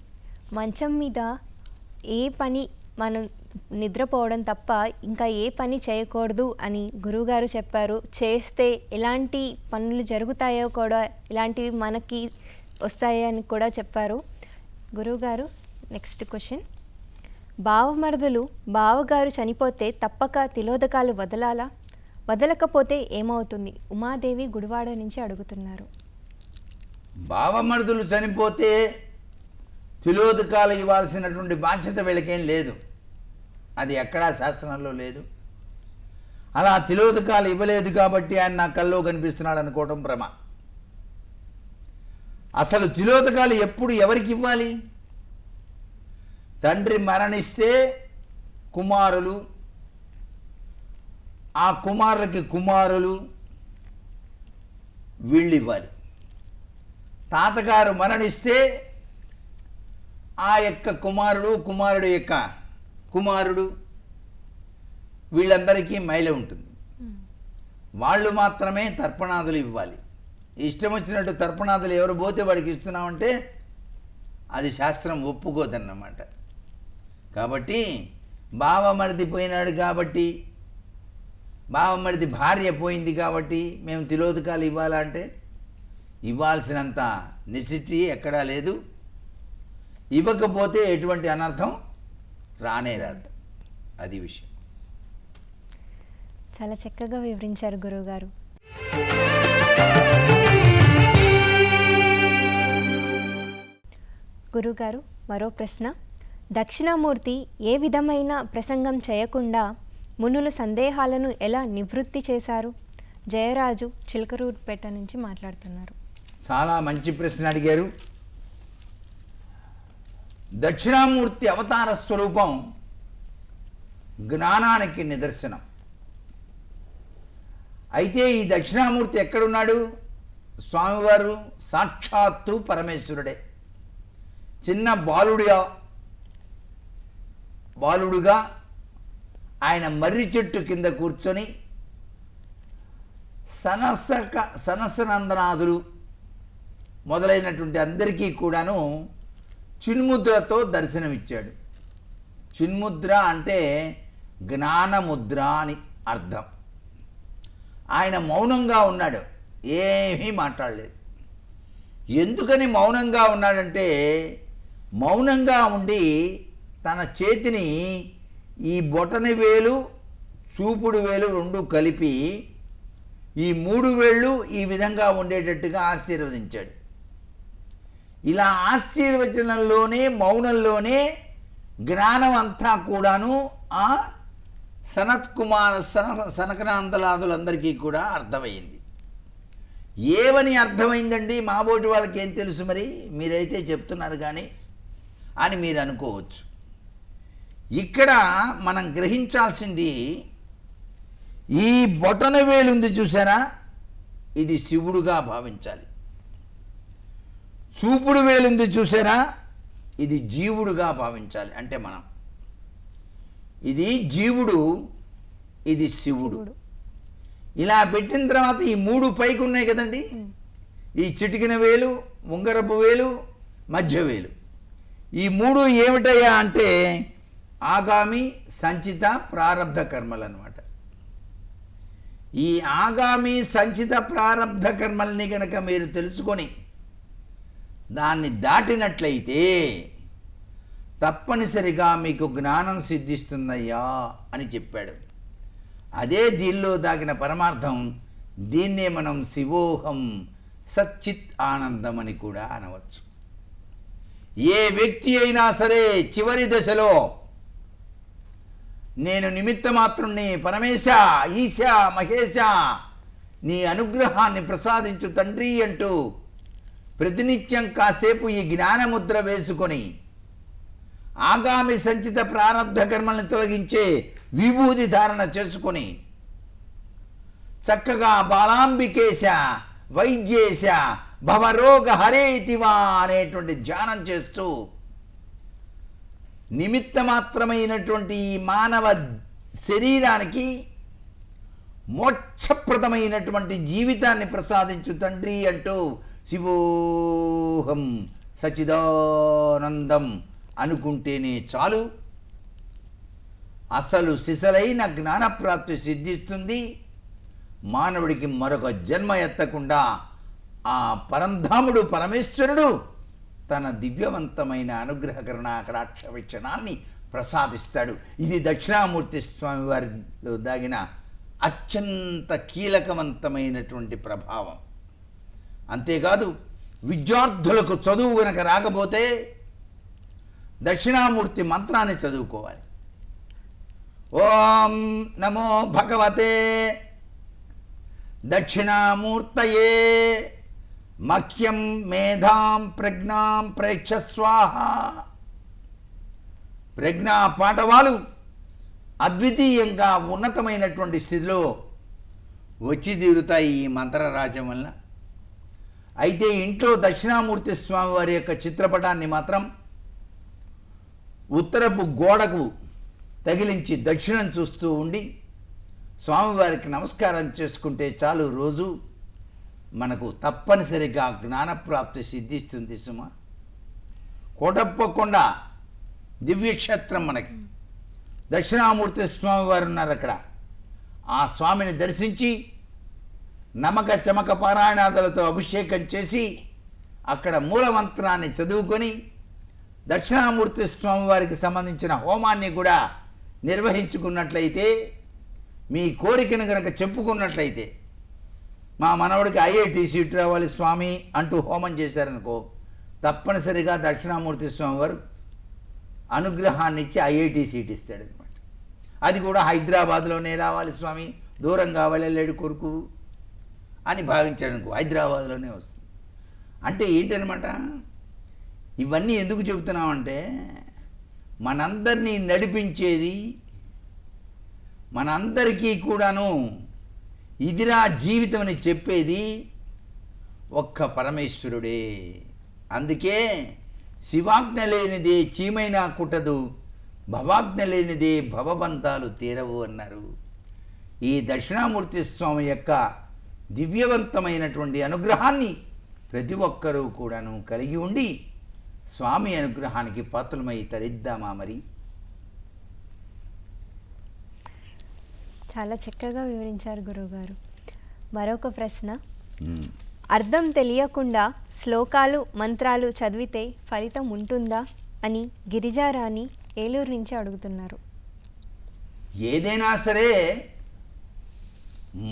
మంచం మీద ఏ పని మనం నిద్రపోవడం తప్ప ఇంకా ఏ పని చేయకూడదు అని గురువుగారు చెప్పారు. చేస్తే ఎలాంటి పనులు జరుగుతాయో కూడా, ఇలాంటివి మనకి వస్తాయని కూడా చెప్పారు గురువుగారు. నెక్స్ట్ క్వశ్చన్, బావమరుదులు బావగారు చనిపోతే తప్పక తిలోదకాలు వదలాలా? వదలకపోతే ఏమవుతుంది? ఉమాదేవి గుడివాడ నుంచి అడుగుతున్నారు. బావమరుదులు చనిపోతే తిలోదకాలు ఇవ్వాల్సినటువంటి బాధ్యత వీళ్ళకేం లేదు. అది ఎక్కడా శాస్త్రంలో లేదు. అలా తిలోదకాలు ఇవ్వలేదు కాబట్టి ఆయన నా కల్లో కనిపిస్తున్నాడు అనుకోవటం భ్రమ. అసలు తిలోదకాలు ఎప్పుడు ఎవరికి ఇవ్వాలి? తండ్రి మరణిస్తే కుమారులు, ఆ కుమారులకి కుమారులు వీళ్ళు ఇవ్వాలి. తాతగారు మరణిస్తే ఆ యొక్క కుమారుడు, కుమారుడు యొక్క కుమారుడు, వీళ్ళందరికీ మైల ఉంటుంది. వాళ్ళు మాత్రమే తర్పణాదులు ఇవ్వాలి. ఇష్టం వచ్చినట్టు తర్పణాదులు ఎవరు పోతే వాడికి ఇస్తున్నామంటే అది శాస్త్రం ఒప్పుకోదన్నమాట. కాబట్టి బావమరిది పోయినాడు కాబట్టి, బావమరిది భార్య పోయింది కాబట్టి మేము తిలోదకాలు ఇవ్వాలంటే ఇవ్వాల్సినంత నెసిటీ ఎక్కడా లేదు. ఇవ్వకపోతే ఎటువంటి అనర్థం రానే రాదు. అది విషయం. చాలా చక్కగా వివరించారు గురువుగారు. గురువుగారు, మరో ప్రశ్న. దక్షిణామూర్తి ఏ విధమైన ప్రసంగం చేయకుండా మునుల సందేహాలను ఎలా నివృత్తి చేశారు? జయరాజు చిలకరూరుపేట నుంచి మాట్లాడుతున్నారు. చాలా మంచి ప్రశ్న అడిగారు. దక్షిణామూర్తి అవతార స్వరూపం జ్ఞానానికి నిదర్శనం. అయితే ఈ దక్షిణామూర్తి ఎక్కడున్నాడు? స్వామివారు సాక్షాత్తు పరమేశ్వరుడే. చిన్న బాలుడుగా ఆయన మర్రి చెట్టు కింద కూర్చొని సనసనందనాథులు మొదలైనటువంటి అందరికీ కూడాను చిన్ముద్రతో దర్శనమిచ్చాడు. చిన్ముద్ర అంటే జ్ఞానముద్ర అని అర్థం. ఆయన మౌనంగా ఉన్నాడు, ఏమీ మాట్లాడలేదు. ఎందుకని మౌనంగా ఉన్నాడంటే, మౌనంగా ఉండి తన చేతిని ఈ బొటని వేలు చూపుడు వేలు రెండు కలిపి ఈ 3 వేళ్ళు ఈ విధంగా ఉండేటట్టుగా ఆశీర్వదించాడు. ఇలా ఆశీర్వచనంలోనే మౌనంలోనే జ్ఞానం అంతా కూడాను ఆ సనకనాందలాదులందరికీ కూడా అర్థమైంది. ఏమని అర్థమైందండి, మాబోటి వాళ్ళకి ఏం తెలుసు, మరి మీరైతే చెప్తున్నారు కానీ అని మీరు అనుకోవచ్చు. ఇక్కడ మనం గ్రహించాల్సింది, ఈ బొటన వేలుంది చూసారా, ఇది శివుడుగా భావించాలి. చూపుడు వేలుంది చూసారా, ఇది జీవుడుగా భావించాలి. అంటే మనం ఇది జీవుడు, ఇది శివుడు. ఇలా పెట్టిన తర్వాత ఈ 3 పైకి ఉన్నాయి కదండి, ఈ చిటికిన వేలు, ఉంగరపు వేలు, మధ్య వేలు, ఈ 3 ఏమిటయ్యా అంటే ఆగామి సంచిత ప్రారబ్ధ కర్మలు అన్నమాట. ఈ ఆగామి సంచిత ప్రారబ్ధ కర్మల్ని కనుక మీరు తెలుసుకొని దాన్ని దాటినట్లయితే తప్పనిసరిగా మీకు జ్ఞానం సిద్ధిస్తుందయ్యా అని చెప్పాడు. అదే దీనిలో దాగిన పరమార్థం. దీన్నే మనం శివోహం సచ్చిత్ ఆనందం అని కూడా అనవచ్చు. ఏ వ్యక్తి అయినా సరే చివరి దశలో నేను నిమిత్త మాత్రుణ్ణి, పరమేశ, ఈశ, మహేశ, నీ అనుగ్రహాన్ని ప్రసాదించు తండ్రి అంటూ ప్రతినిత్యం కాసేపు ఈ జ్ఞానముద్ర వేసుకొని ఆగామి సంచిత ప్రారబ్ధ కర్మల్ని తొలగించే విభూతి ధారణ చేసుకొని చక్కగా బాలాంబికేశ వైద్యేశ భవరోగ హరేతివా అనేటువంటి ధ్యానం చేస్తూ నిమిత్త మాత్రమైనటువంటి ఈ మానవ శరీరానికి మోక్షప్రదమైనటువంటి జీవితాన్ని ప్రసాదించు తండ్రి అంటూ శివోహం సచిదానందం అనుకుంటేనే చాలు. అసలు సిసలైన జ్ఞానప్రాప్తి సిద్ధిస్తుంది. మానవుడికి మరొక జన్మ ఎత్తకుండా ఆ పరంధాముడు పరమేశ్వరుడు తన దివ్యవంతమైన అనుగ్రహ కరుణాకటాక్ష వీక్షణాన్ని ప్రసాదిస్తాడు. ఇది దక్షిణామూర్తి స్వామి వారిలో దాగిన అత్యంత కీలకవంతమైనటువంటి ప్రభావం. అంతేకాదు, విద్యార్థులకు చదువు గనక రాకపోతే దక్షిణామూర్తి మంత్రాన్ని చదువుకోవాలి. ఓం నమో భగవతే దక్షిణామూర్తయే మఖ్యం మేధాం ప్రజ్ఞాం ప్రేక్ష స్వాహ. ప్రజ్ఞా పాఠవాలు అద్వితీయంగా ఉన్నతమైనటువంటి స్థితిలో వచ్చి తీరుతాయి ఈ మంత్రరాజ్యం వల్ల. అయితే ఇంట్లో దక్షిణామూర్తి స్వామి వారి యొక్క చిత్రపటాన్ని మాత్రం ఉత్తరపు గోడకు తగిలించి దక్షిణం చూస్తూ ఉండి స్వామివారికి నమస్కారం చేసుకుంటే చాలు, రోజు మనకు తప్పనిసరిగా జ్ఞానప్రాప్తి సిద్ధిస్తుంది సుమ. కోటప్పకొండ దివ్యక్షేత్రం మనకి దక్షిణామూర్తి స్వామి వారు ఉన్నారు అక్కడ. ఆ స్వామిని దర్శించి నమక చమక పారాయణాదులతో అభిషేకం చేసి అక్కడ మూలమంత్రాన్ని చదువుకొని దక్షిణామూర్తి స్వామి వారికి సంబంధించిన హోమాన్ని కూడా నిర్వహించుకున్నట్లయితే, మీ కోరికను కనుక చెప్పుకున్నట్లయితే, మా మనవడికి ఐఐటి సీట్ రావాలి స్వామి అంటూ హోమం చేశారనుకో, తప్పనిసరిగా దక్షిణామూర్తి స్వామి వారు అనుగ్రహాన్ని ఇచ్చి ఐఐటి సీట్ ఇస్తాడనమాట. అది కూడా హైదరాబాద్లోనే రావాలి స్వామి, దూరంగా వెళ్ళలేడు కొడుకు అని భావించాడనుకో, హైదరాబాద్లోనే వస్తుంది. అంటే ఏంటనమాట, ఇవన్నీ ఎందుకు చెబుతున్నామంటే మనందరినీ నడిపించేది, మనందరికీ కూడాను ఇదిరా జీవితం అని చెప్పేది ఒక్క పరమేశ్వరుడే. అందుకే శివాజ్ఞ లేనిదే చీమైనా కుట్టదు, భవాజ్ఞ లేనిదే భవబంధాలు తీరవు అన్నారు. ఈ దక్షిణామూర్తి స్వామి యొక్క దివ్యవంతమైనటువంటి అనుగ్రహాన్ని ప్రతి ఒక్కరూ కూడాను కలిగి ఉండి స్వామి అనుగ్రహానికి పాత్రమై తరిద్దామా మరి. చాలా చక్కగా వివరించారు గురువుగారు. మరొక ప్రశ్న, అర్థం తెలియకుండా శ్లోకాలు మంత్రాలు చదివితే ఫలితం ఉంటుందా అని గిరిజారాణి ఏలూరు నుంచి అడుగుతున్నారు. ఏదైనా సరే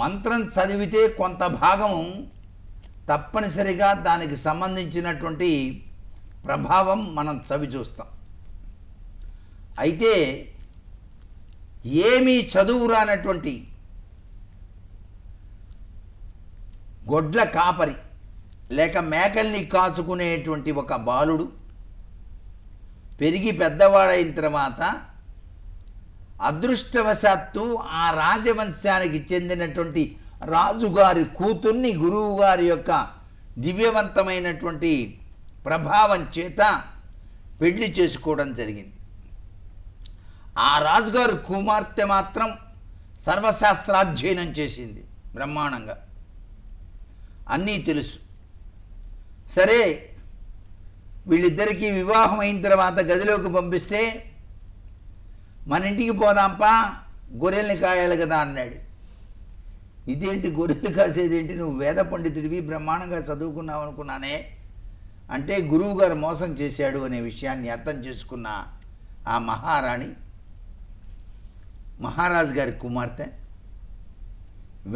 మంత్రం చదివితే కొంత భాగం తప్పనిసరిగా దానికి సంబంధించినటువంటి ప్రభావం మనం చవి చూస్తాం. అయితే ఏమీ చదువు రానటువంటి గొడ్ల కాపరి లేక మేకల్ని కాచుకునేటువంటి ఒక బాలుడు పెరిగి పెద్దవాడైన తర్వాత అదృష్టవశాత్తు ఆ రాజవంశానికి చెందినటువంటి రాజుగారి కూతుర్ని గురువుగారి యొక్క దివ్యవంతమైనటువంటి ప్రభావం చేత పెళ్లి చేసుకోవడం జరిగింది. ఆ రాజుగారి కుమార్తె మాత్రం సర్వశాస్త్రాధ్యయనం చేసింది బ్రహ్మాండంగా, అన్నీ తెలుసు. సరే, వీళ్ళిద్దరికీ వివాహం అయిన తర్వాత గదిలోకి పంపిస్తే మన ఇంటికి పోదాంపా, గొర్రెల్ని కాయాలి కదా అన్నాడు. ఇదేంటి గొర్రెలు కాసేదేంటి, నువ్వు వేద పండితుడివి, బ్రహ్మాండంగా చదువుకున్నావు అనుకున్నానే అంటే గురువు గారు మోసం చేశాడు అనే విషయాన్ని అర్థం చేసుకున్న ఆ మహారాణి, మహారాజు గారి కుమార్తె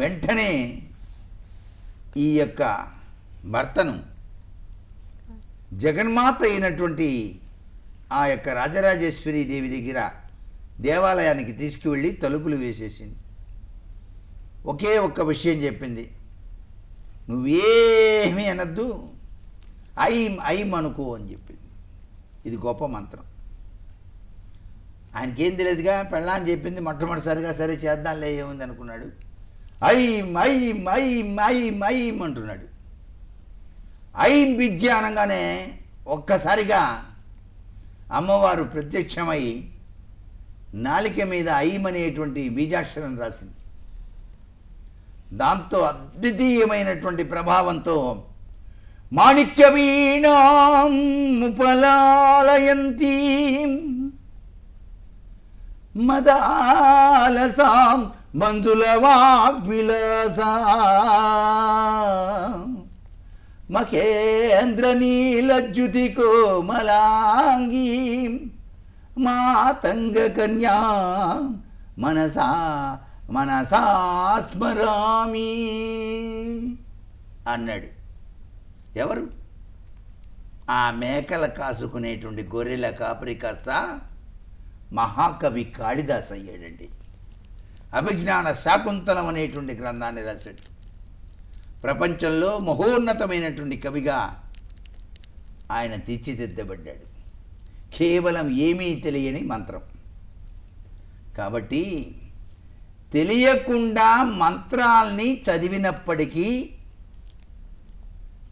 వెంటనే ఈ యొక్క భర్తను జగన్మాత అయినటువంటి ఆ యొక్క రాజరాజేశ్వరి దేవి దగ్గర దేవాలయానికి తీసుకువెళ్ళి తలుపులు వేసేసింది. ఒకే ఒక్క విషయం చెప్పింది, నువ్వేమీ అనద్దు, ఐం అనుకో అని చెప్పింది. ఇది గొప్ప మంత్రం. ఆయనకేం తెలియదుగా, పెళ్ళాం చెప్పింది మొట్టమొదటిసారిగా, సరే చేద్దాంలే ఏముంది అనుకున్నాడు. ఐం ఐం ఐం ఐం ఐం అంటున్నాడు. ఐం విద్య అనగానే ఒక్కసారిగా అమ్మవారు ప్రత్యక్షమై నాలిక మీద ఐం అనేటువంటి బీజాక్షరం రాసింది. దాంతో అద్వితీయమైనటువంటి ప్రభావంతో మాణిక్య వీణాం ఉపలాలయంతి మదాలసాం బంధుల వాగ్విలాసా మఖేంద్ర నీలజ్యుతి కోమలాంగీ మాతంగ కన్యా మనసా మనసా స్మరామి అన్నాడు. ఎవరు? ఆ మేకల కాసుకునేటువంటి గొర్రెల కాపరి కాస్త మహాకవి కాళిదాస్ అయ్యాడండి. అభిజ్ఞాన శాకుంతలం అనేటువంటి గ్రంథాన్ని రాశాడు. ప్రపంచంలో మహోన్నతమైనటువంటి కవిగా ఆయన తీర్చిదిద్దబడ్డాడు. కేవలం ఏమీ తెలియని మంత్రం. కాబట్టి తెలియకుండా మంత్రాల్ని చదివినప్పటికీ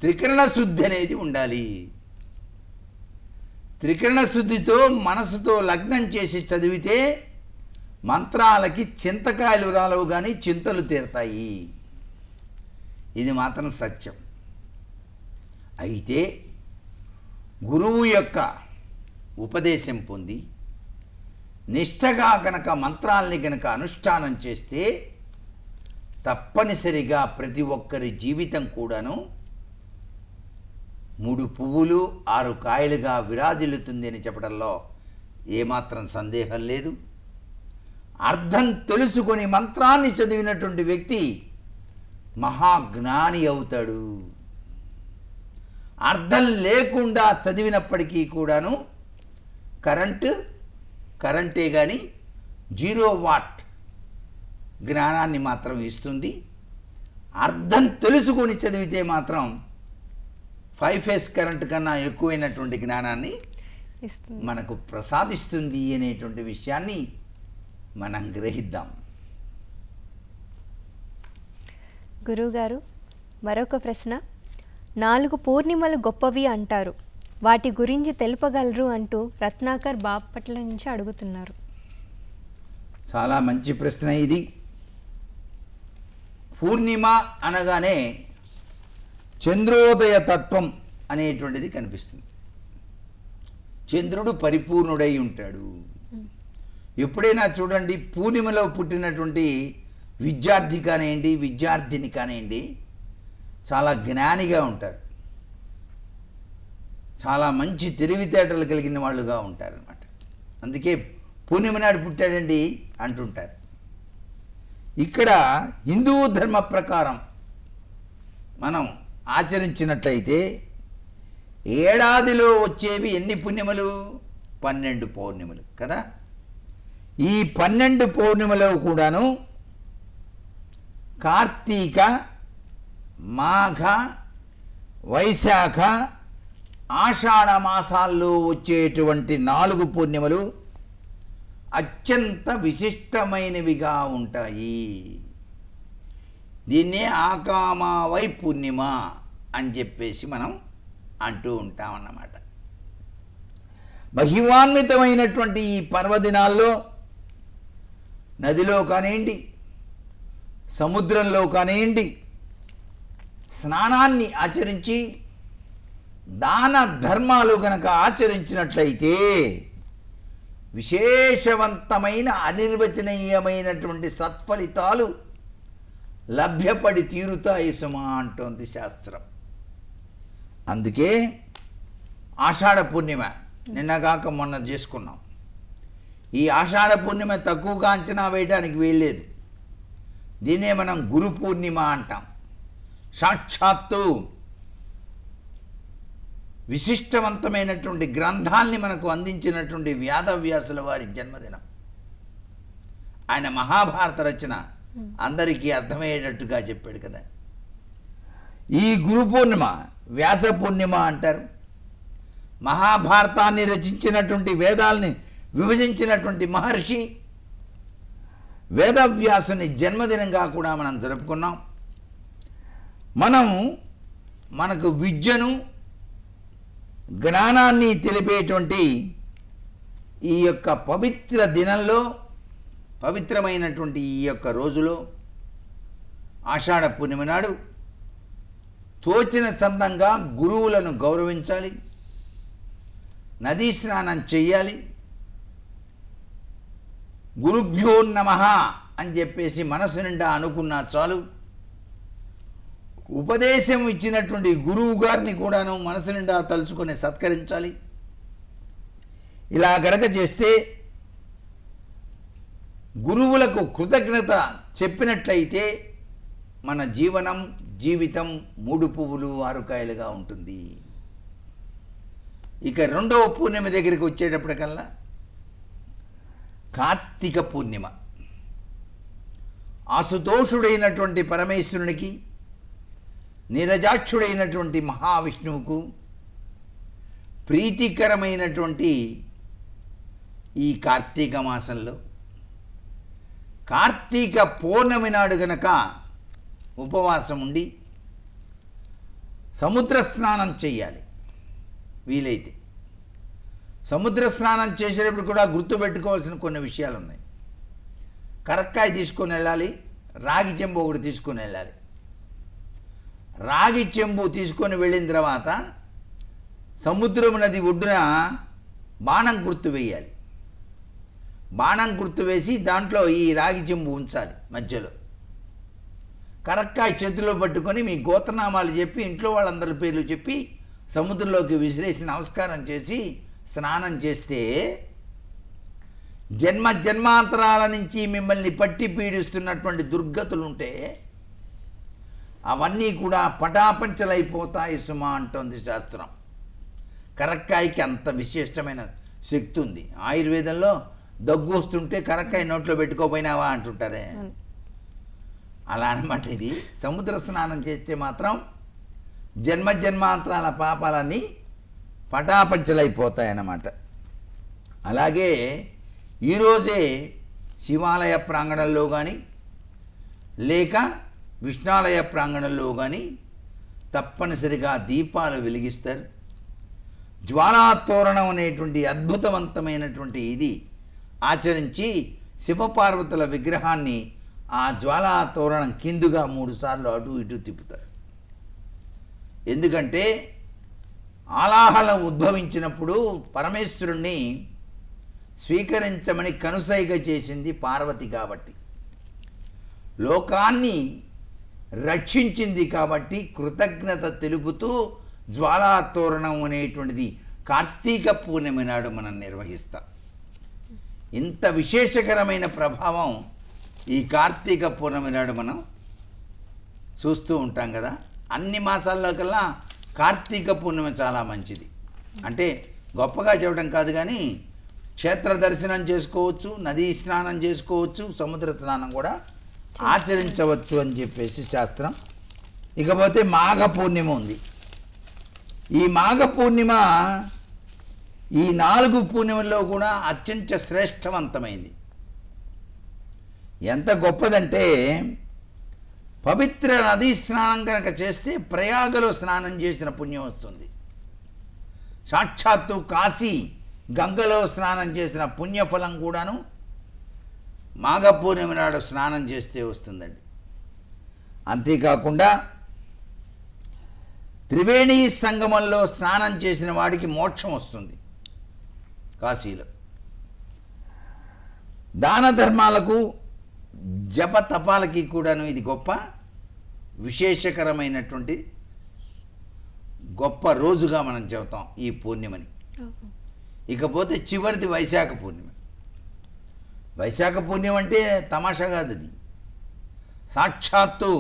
త్రికరణ శుద్ధి అనేది ఉండాలి. త్రికరణ శుద్ధితో మనసుతో లగ్నం చేసి చదివితే మంత్రాలకి చింతకాయలు రాలవు కానీ చింతలు తీరతాయి. ఇది మాత్రం సత్యం. అయితే గురువు యొక్క ఉపదేశం పొంది నిష్ఠగా గనక మంత్రాల్ని గనక అనుష్ఠానం చేస్తే తప్పనిసరిగా ప్రతి ఒక్కరి జీవితం కూడాను 3 పువ్వులు 6 కాయలుగా విరాజిల్లుతుంది అని చెప్పడంలో ఏమాత్రం సందేహం లేదు. అర్థం తెలుసుకొని మంత్రాన్ని చదివినటువంటి వ్యక్తి మహాజ్ఞాని అవుతాడు. అర్థం లేకుండా చదివినప్పటికీ కూడాను కరెంటే కానీ 0 వాట్ జ్ఞానాన్ని మాత్రం ఇస్తుంది. అర్థం తెలుసుకొని చదివితే మాత్రం 5 ఫేస్ కరెంట్ కన్నా ఎక్కువైనటువంటి జ్ఞానాన్ని మనకు ప్రసాదిస్తుంది అనేటువంటి విషయాన్ని మనం గ్రహిద్దాం. గురువుగారు, మరొక ప్రశ్న. 4 పూర్ణిమలు గొప్పవి అంటారు, వాటి గురించి తెలుపగలరు అంటూ రత్నాకర్ బాపట్ల నుంచి అడుగుతున్నారు. చాలా మంచి ప్రశ్న ఇది. పూర్ణిమ అనగానే చంద్రోదయ తత్వం అనేటువంటిది కనిపిస్తుంది. చంద్రుడు పరిపూర్ణుడై ఉంటాడు. ఎప్పుడైనా చూడండి, పూర్ణిమలో పుట్టినటువంటి విద్యార్థి కానివ్వండి, విద్యార్థిని కానివ్వండి, చాలా జ్ఞానిగా ఉంటారు, చాలా మంచి తెలివితేటలు కలిగిన వాళ్ళుగా ఉంటారన్నమాట. అందుకే పూర్ణిమ నాడు పుట్టాడండి అంటుంటారు. ఇక్కడ హిందూ ధర్మ ప్రకారం మనం ఆచరించినట్లయితే ఏడాదిలో వచ్చేవి ఎన్ని పుణ్యములు? 12 పౌర్ణిమలు కదా. ఈ 12 పౌర్ణిమలో కూడాను కార్తీక, మాఘ, వైశాఖ, ఆషాఢ మాసాల్లో వచ్చేటువంటి 4 పూర్ణిమలు అత్యంత విశిష్టమైనవిగా ఉంటాయి. దీన్నే ఆకామావై పూర్ణిమ అని చెప్పేసి మనం అంటూ ఉంటామన్నమాట. మహిమాన్వితమైనటువంటి ఈ పర్వదినాల్లో నదిలో కానివ్వండి, సముద్రంలో కానివ్వండి, స్నానాన్ని ఆచరించి దాన ధర్మాలు గనక ఆచరించినట్లయితే విశేషవంతమైన అనిర్వచనీయమైనటువంటి సత్ఫలితాలు లభ్యపడి తీరుతాయి సుమా అంటోంది శాస్త్రం. అందుకే ఆషాఢ పూర్ణిమ నిన్నగాక మొన్న చేసుకున్నాం. ఈ ఆషాఢ పూర్ణిమ తక్కువగా అంచనా వేయడానికి వీల్లేదు. దీన్నే మనం గురు పూర్ణిమ అంటాం. సాక్షాత్తు విశిష్టవంతమైనటువంటి గ్రంథాల్ని మనకు అందించినటువంటి వేదవ్యాసుల వారి జన్మదినం. ఆయన మహాభారత రచన అందరికీ అర్థమయ్యేటట్టుగా చెప్పాడు కదా. ఈ గురు పూర్ణిమ వ్యాస పూర్ణిమ అంటారు. మహాభారతాన్ని రచించినటువంటి వేదాల్ని విభజించినటువంటి మహర్షి వేదవ్యాసుని జన్మదినంగా కూడా మనం జరుపుకున్నాం. మనకు విద్యను జ్ఞానాన్ని తెలిపేటువంటి ఈ యొక్క పవిత్ర దినంలో, పవిత్రమైనటువంటి ఈ యొక్క రోజులో, ఆషాఢ పూర్ణిమ నాడు తోచిన చందంగా గురువులను గౌరవించాలి, నదీ స్నానం చెయ్యాలి, గురుభ్యో నమః అని చెప్పేసి మనసు నిండా అనుకున్నా చాలు. ఉపదేశం ఇచ్చినటువంటి గురువు గారిని కూడాను మనసు నిండా తలుచుకొని సత్కరించాలి. ఇలా గనక చేస్తే గురువులకు కృతజ్ఞత చెప్పినట్లయితే మన జీవితం 3 పువ్వులు 6 కాయలుగా ఉంటుంది. ఇక 2వ పూర్ణిమ దగ్గరికి వచ్చేటప్పటికల్లా కార్తీక పూర్ణిమ. ఆశుతోషుడైనటువంటి పరమేశ్వరునికి, నీరజాక్షుడైనటువంటి మహావిష్ణువుకు ప్రీతికరమైనటువంటి ఈ కార్తీక మాసంలో కార్తీక పౌర్ణమి నాడు గనక ఉపవాసం ఉండి సముద్ర స్నానం చేయాలి. వీలైతే సముద్ర స్నానం చేసేటప్పుడు కూడా గుర్తుపెట్టుకోవాల్సిన కొన్ని విషయాలు ఉన్నాయి. కరక్కాయ తీసుకొని వెళ్ళాలి, రాగి చెంబు ఒకటి తీసుకొని వెళ్ళాలి. రాగి చెంబు తీసుకొని వెళ్ళిన తర్వాత సముద్రం నది ఒడ్డున బాణం గుర్తు వేయాలి. బాణం గుర్తు వేసి దాంట్లో ఈ రాగి చెంబు ఉంచాలి మధ్యలో. కరక్కాయ చేతిలో పట్టుకొని మీ గోత్రనామాలు చెప్పి, ఇంట్లో వాళ్ళందరి పేర్లు చెప్పి సముద్రంలోకి విసిరేసి నమస్కారం చేసి స్నానం చేస్తే జన్మాంతరాల నుంచి మిమ్మల్ని పట్టి పీడిస్తున్నటువంటి దుర్గతులు ఉంటే అవన్నీ కూడా పటాపంచలైపోతాయి సుమా అంటోంది శాస్త్రం. కరక్కాయకి అంత విశిష్టమైన శక్తి ఉంది. ఆయుర్వేదంలో దగ్గు వస్తుంటే కరక్కాయ నోట్లో పెట్టుకోపోయినావా అంటుంటారే, అలా అనమాట. ఇది సముద్ర స్నానం చేస్తే మాత్రం జన్మాంతరాల పాపాలన్నీ పటాపంచలైపోతాయన్నమాట. అలాగే ఈరోజే శివాలయ ప్రాంగణంలో కానీ లేక విష్ణాలయ ప్రాంగణంలో కానీ తప్పనిసరిగా దీపాలు వెలిగిస్తారు. జ్వాలాతోరణం అనేటువంటి అద్భుతవంతమైనటువంటి ఇది ఆచరించి శివపార్వతుల విగ్రహాన్ని ఆ జ్వాలాతోరణం కిందుగా 3 సార్లు అటు ఇటు తిప్పుతారు. ఎందుకంటే ఆలాహలం ఉద్భవించినప్పుడు పరమేశ్వరుణ్ణి స్వీకరించమని కనుసైగ చేసింది పార్వతి కాబట్టి, లోకాన్ని రక్షించింది కాబట్టి కృతజ్ఞత తెలుపుతూ జ్వాలాతోరణం అనేటువంటిది కార్తీక పూర్ణిమ నాడు మనం నిర్వహిస్తాం. ఇంత విశేషకరమైన ప్రభావం ఈ కార్తీక పూర్ణమి నాడు మనం చూస్తూ ఉంటాం కదా. అన్ని మాసాల్లో కల్లా కార్తీక పూర్ణిమ చాలా మంచిది. అంటే గొప్పగా చెప్పడం కాదు కానీ క్షేత్ర దర్శనం చేసుకోవచ్చు, నదీ స్నానం చేసుకోవచ్చు, సముద్ర స్నానం కూడా ఆచరించవచ్చు అని చెప్పేసి శాస్త్రం. ఇకపోతే మాఘ పూర్ణిమ ఉంది. ఈ మాఘ పూర్ణిమ ఈ 4 పూర్ణిమల్లో కూడా అత్యంత శ్రేష్టవంతమైంది. ఎంత గొప్పదంటే పవిత్ర నదీ స్నానం కనుక చేస్తే ప్రయాగలో స్నానం చేసిన పుణ్యం వస్తుంది. సాక్షాత్తు కాశీ గంగలో స్నానం చేసిన పుణ్యఫలం కూడాను మాఘ పూర్ణిమ నాడు స్నానం చేస్తే వస్తుందండి. అంతేకాకుండా త్రివేణి సంగమంలో స్నానం చేసిన వాడికి మోక్షం వస్తుంది కాశీలో. దాన ధర్మాలకు జప తపాలకి కూడాను ఇది గొప్ప విశేషకరమైనటువంటి గొప్ప రోజుగా మనం చెబుతాం ఈ పూర్ణిమని. ఇకపోతే చివరిది వైశాఖ పూర్ణిమ. వైశాఖ పూర్ణిమ అంటే తమాషా కాదు, అది సాక్షాత్తు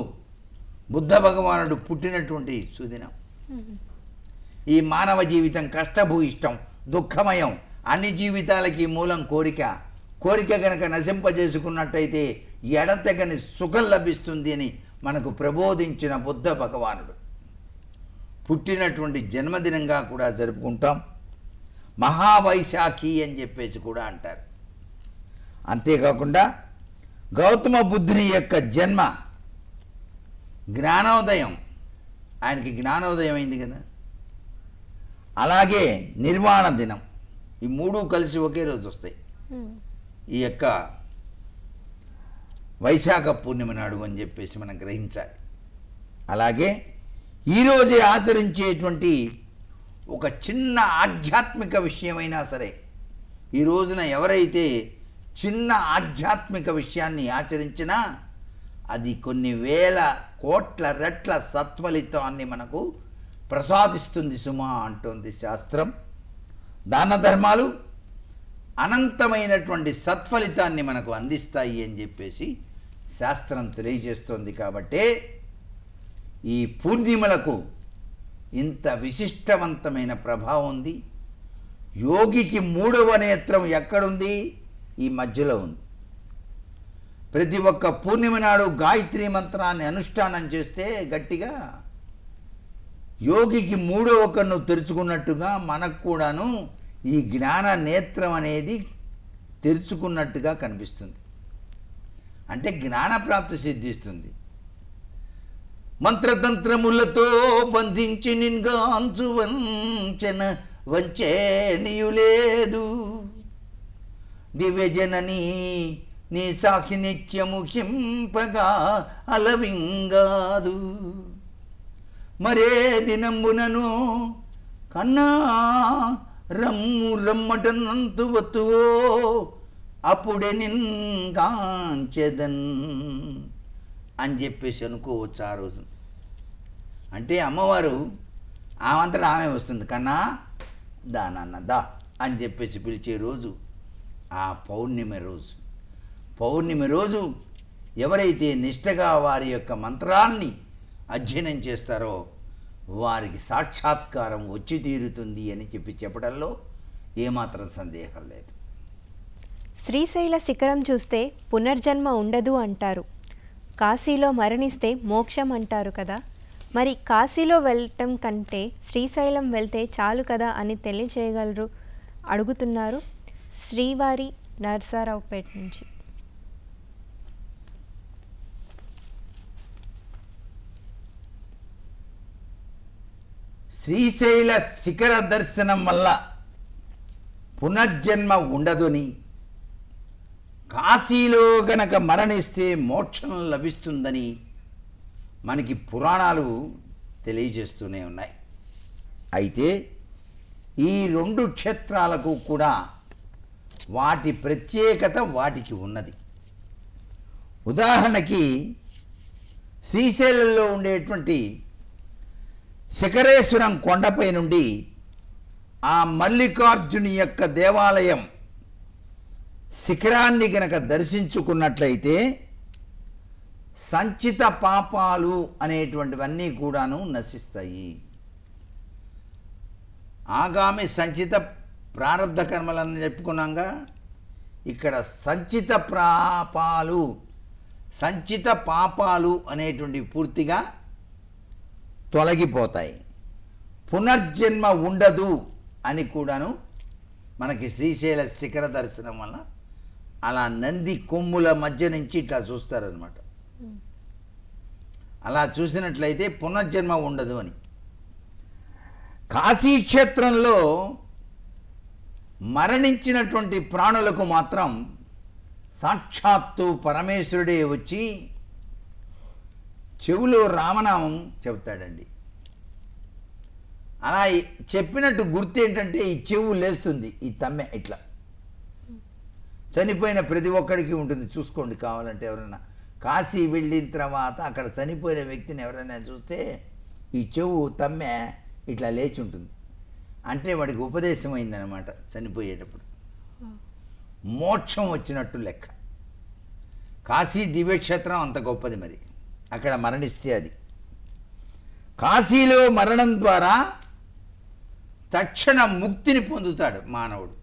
బుద్ధ భగవానుడు పుట్టినటువంటి సుదినం. ఈ మానవ జీవితం కష్టభూయిష్టం, దుఃఖమయం, అన్ని జీవితాలకి మూలం కోరిక. కోరిక కనుక నశింపజేసుకున్నట్టయితే ఎడతెగని సుఖం లభిస్తుంది అని మనకు ప్రబోధించిన బుద్ధ భగవానుడు పుట్టినటువంటి జన్మదినంగా కూడా జరుపుకుంటాం. మహావైశాఖి అని చెప్పేసి కూడా అంటారు. అంతేకాకుండా గౌతమ బుద్ధుని యొక్క జన్మ, జ్ఞానోదయం, ఆయనకి జ్ఞానోదయం అయింది కదా, అలాగే నిర్వాణ దినం, ఈ 3 కలిసి ఒకే రోజు వస్తాయి ఈ యొక్క వైశాఖ పూర్ణిమ నాడు అని చెప్పేసి మనం గ్రహించాలి. అలాగే ఈరోజే ఆచరించేటువంటి ఒక చిన్న ఆధ్యాత్మిక విషయమైనా సరే, ఈ రోజున ఎవరైతే చిన్న ఆధ్యాత్మిక విషయాన్ని ఆచరించినా అది కొన్ని వేల కోట్ల రెట్ల సత్ఫలితాన్ని మనకు ప్రసాదిస్తుంది సుమా అంటోంది శాస్త్రం. దాన ధర్మాలు అనంతమైనటువంటి సత్ఫలితాన్ని మనకు అందిస్తాయి అని చెప్పేసి శాస్త్రం తెలియజేస్తోంది. కాబట్టే ఈ పూర్ణిమలకు ఇంత విశిష్టవంతమైన ప్రభావం ఉంది. యోగికి 3వ నేత్రం ఎక్కడుంది? ఈ మధ్యలో ఉంది. ప్రతి ఒక్క పూర్ణిమ నాడు గాయత్రి మంత్రాన్ని అనుష్ఠానం చేస్తే గట్టిగా యోగికి 3వ కన్ను తెరుచుకున్నట్టుగా మనకు కూడాను ఈ జ్ఞాన నేత్రం అనేది తెరుచుకున్నట్టుగా కనిపిస్తుంది. అంటే జ్ఞానప్రాప్తి సిద్ధిస్తుంది. మంత్రతంత్రములతో బంధించి నిన్గాంచు వంచన వంచేనియులేదు, దివ్యజనని నీ సాక్షి నిత్యము హింపగా అలవింగాదు, మరే దినంబునను కన్నా రమ్ము రమ్మటనంతు వత్తువో అప్పుడే నిన్గాంచెదన్ అని చెప్పేసి అనుకోవచ్చు ఆ రోజు. అంటే అమ్మవారు ఆమంతటా ఆమె వస్తుంది, కన్నా దా నాన్న దా అని చెప్పేసి పిలిచే రోజు ఆ పౌర్ణిమ రోజు. పౌర్ణిమ రోజు ఎవరైతే నిష్టగా వారి యొక్క మంత్రాన్ని అధ్యయనం చేస్తారో వారికి సాక్షాత్కారం వచ్చి తీరుతుంది అని చెప్పడంలో ఏమాత్రం సందేహం లేదు. శ్రీశైల శిఖరం చూస్తే పునర్జన్మ ఉండదు అంటారు, కాశీలో మరణిస్తే మోక్షం అంటారు కదా. మరి కాశీలో వెళ్ళటం కంటే శ్రీశైలం వెళ్తే చాలు కదా అని తెలియచేయగలరు అడుగుతున్నారు శ్రీవారి నర్సారావుపేట నుంచి. శ్రీశైల శిఖర దర్శనం వల్ల పునర్జన్మ ఉండదని, కాశీలో గనక మరణిస్తే మోక్షం లభిస్తుందని మనకి పురాణాలు తెలియజేస్తూనే ఉన్నాయి. అయితే ఈ 2 క్షేత్రాలకు కూడా వాటి ప్రత్యేకత వాటికి ఉన్నది. ఉదాహరణకి శ్రీశైలంలో ఉండేటువంటి శిఖరేశ్వరం కొండపై నుండి ఆ మల్లికార్జుని యొక్క దేవాలయం శిఖరాన్ని గనక దర్శించుకున్నట్లయితే సంచిత పాపాలు అనేటువంటివన్నీ కూడాను నశిస్తాయి. ఆగామి సంచిత ప్రారబ్ధ కర్మలను చెప్పుకున్నాగా, ఇక్కడ సంచిత పాపాలు అనేటువంటి పూర్తిగా తొలగిపోతాయి. పునర్జన్మ ఉండదు అని కూడాను మనకి శ్రీశైల శిఖర దర్శనం వల్ల అలా నంది కొమ్ముల మధ్య నుంచి ఇట్లా చూస్తారనమాట. అలా చూసినట్లయితే పునర్జన్మ ఉండదు అని. కాశీక్షేత్రంలో మరణించినటువంటి ప్రాణులకు మాత్రం సాక్షాత్తు పరమేశ్వరుడే వచ్చి చెవులో రామనామం చెబుతాడండి. అలా చెప్పినట్టు గుర్తు ఏంటంటే ఈ చెవు లేస్తుంది, ఈ తమ్మె ఇట్లా చనిపోయిన ప్రతి ఒక్కడికి ఉంటుంది. చూసుకోండి కావాలంటే, ఎవరైనా కాశీ వెళ్ళిన తర్వాత అక్కడ చనిపోయిన వ్యక్తిని ఎవరైనా చూస్తే ఈ చెవు తమ్మె ఇట్లా లేచి ఉంటుంది. అంటే వాడికి ఉపదేశం అయిందనమాట. చనిపోయేటప్పుడు మోక్షం వచ్చినట్టు లెక్క. కాశీ దివ్యక్షేత్రం అంత గొప్పది. మరి అక్కడ మరణిస్తే అది కాశీలో మరణం ద్వారా తక్షణ ముక్తిని పొందుతాడు మానవుడు.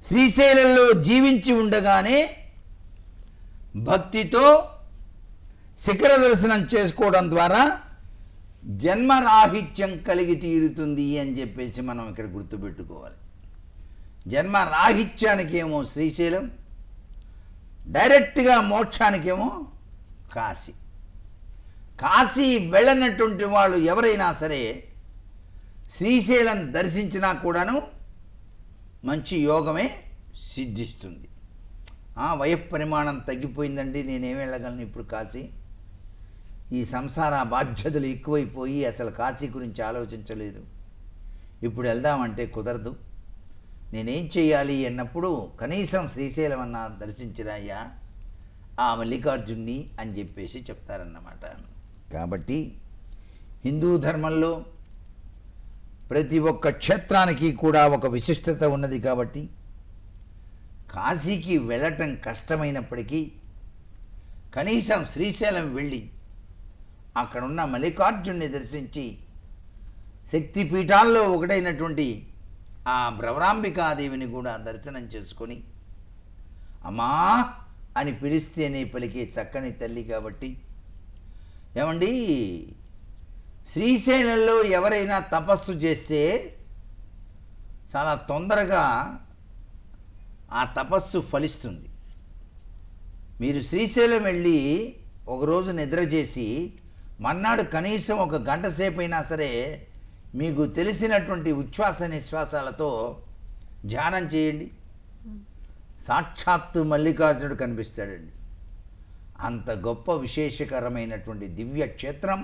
శ్రీశైలంలో జీవించి ఉండగానే భక్తితో శిఖర దర్శనం చేసుకోవడం ద్వారా జన్మరాహిత్యం కలిగి తీరుతుంది అని చెప్పేసి మనం ఇక్కడ గుర్తుపెట్టుకోవాలి. జన్మరాహిత్యానికేమో శ్రీశైలం, డైరెక్ట్గా మోక్షానికేమో కాశీ. కాశీ వెళ్ళనటువంటి వాళ్ళు ఎవరైనా సరే శ్రీశైలం దర్శించినా కూడాను మంచి యోగమే సిద్ధిస్తుంది. వయఃపరిమాణం తగ్గిపోయిందండి, నేనేం వెళ్ళగలను ఇప్పుడు కాశీ, ఈ సంసార బాధ్యతలు ఎక్కువైపోయి అసలు కాశీ గురించి ఆలోచించలేదు, ఇప్పుడు వెళ్దామంటే కుదరదు, నేనేం చేయాలి అన్నప్పుడు కనీసం శ్రీశైలం అన్న దర్శించిరాయ్యా ఆ మల్లికార్జున్ని అని చెప్పేసి చెప్తారన్నమాట. కాబట్టి హిందూ ధర్మంలో ప్రతి ఒక్క క్షేత్రానికి కూడా ఒక విశిష్టత ఉన్నది. కాబట్టి కాశీకి వెళ్ళటం కష్టమైనప్పటికీ కనీసం శ్రీశైలం వెళ్ళి అక్కడున్న మల్లికార్జున్ని దర్శించి శక్తిపీఠాల్లో ఒకటైనటువంటి ఆ భ్రవరాంబికాదేవిని కూడా దర్శనం చేసుకొని అమ్మా అని పిలిస్తేనే పలికే చక్కని తల్లి. కాబట్టి ఏమండి, శ్రీశైలంలో ఎవరైనా తపస్సు చేస్తే చాలా తొందరగా ఆ తపస్సు ఫలిస్తుంది. మీరు శ్రీశైలం వెళ్ళి ఒకరోజు నిద్ర చేసి మర్నాడు కనీసం ఒక గంట సేపు అయినా సరే మీకు తెలిసినటువంటి ఉచ్ఛ్వాస నిశ్వాసాలతో ధ్యానం చేయండి, సాక్షాత్తు మల్లికార్జునుడు కనిపిస్తాడండి. అంత గొప్ప విశేషకరమైనటువంటి దివ్య క్షేత్రం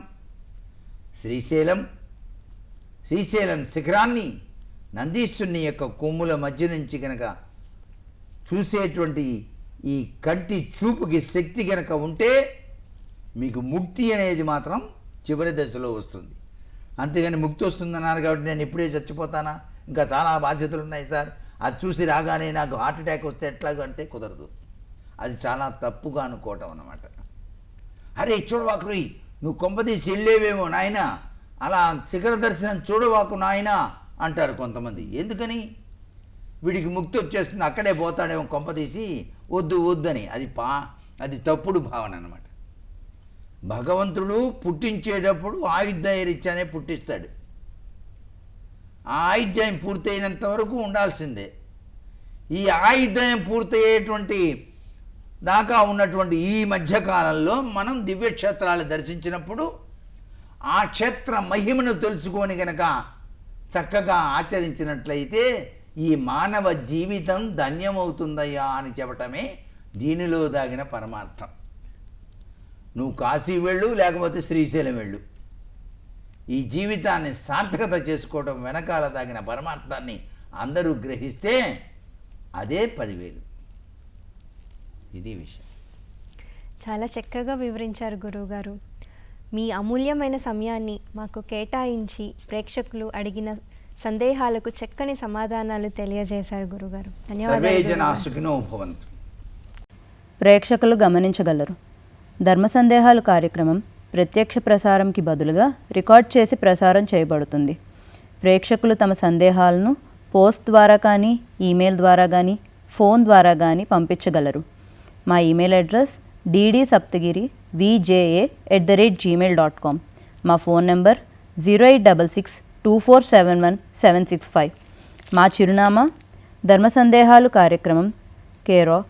శ్రీశైలం. శ్రీశైలం శిఖరాన్ని నందీశ్వరుని యొక్క కొమ్ముల మధ్య నుంచి కనుక చూసేటువంటి ఈ కంటి చూపుకి శక్తి కనుక ఉంటే మీకు ముక్తి అనేది మాత్రం చివరి దశలో వస్తుంది. అంతేగాని ముక్తి వస్తుందన్నారు కాబట్టి నేను ఇప్పుడే చచ్చిపోతానా, ఇంకా చాలా బాధ్యతలు ఉన్నాయి సార్, అది చూసి రాగానే నాకు హార్ట్ అటాక్ వస్తే ఎట్లాగంటే కుదరదు. అది చాలా తప్పుగా అనుకోవటం అన్నమాట. అరే చూడవాకురి, నువ్వు కొంపదీసి వెళ్ళేవేమో నాయన, అలా శిఖర దర్శనం చూడవాకు నాయన అంటారు కొంతమంది. ఎందుకని? వీడికి ముక్తి వచ్చేస్తుంది, అక్కడే పోతాడేమో కొంపదీసి, వద్దు వద్దని. అది తప్పుడు భావన అన్నమాట. భగవంతుడు పుట్టించేటప్పుడు ఆయుర్దాయరీత్యానే పుట్టిస్తాడు. ఆ ఆయుర్దాయం పూర్తయినంత వరకు ఉండాల్సిందే. ఈ ఆయుర్దాయం పూర్తయ్యేటువంటి దాకా ఉన్నటువంటి ఈ మధ్యకాలంలో మనం దివ్యక్షేత్రాలు దర్శించినప్పుడు ఆ క్షేత్ర మహిమను తెలుసుకొని గనక చక్కగా ఆచరించినట్లయితే ఈ మానవ జీవితం ధన్యమవుతుందయ్యా అని చెప్పటమే దీనిలో దాగిన పరమార్థం. నువ్వు కాశీ వెళ్ళు, లేకపోతే శ్రీశైలం వెళ్ళు, ఈ జీవితాన్ని సార్థకత చేసుకోవడం వెనకాల దాగిన పరమార్థాన్ని అందరూ గ్రహిస్తే అదే 10,000. ఇది విషయం. చాలా చక్కగా వివరించారు గురువుగారు. మీ అమూల్యమైన సమయాన్ని మాకు కేటాయించి ప్రేక్షకులు అడిగిన సందేహాలకు చక్కని సమాధానాలు తెలియజేశారు గురుగారు. సర్వే ధన్యవాదాలు జనా గురుగారు. సుఖినో భవంతు. ప్రేక్షకులు గమనించగలరు, ధర్మ సందేహాలు కార్యక్రమం ప్రత్యక్ష ప్రసారంకి బదులుగా రికార్డ్ చేసి ప్రసారం చేయబడుతుంది. ప్రేక్షకులు తమ సందేహాలను పోస్ట్ ద్వారా కానీ, ఈమెయిల్ ద్వారా కానీ, ఫోన్ ద్వారా కానీ పంపించగలరు. మా ఈమెయిల్ అడ్రస్ ddSaptagiri@gmail.com. మా ఫోన్ నెంబర్ 08662471-765. మా చిరునామా ధర్మ సందేహాలు కార్యక్రమం, care of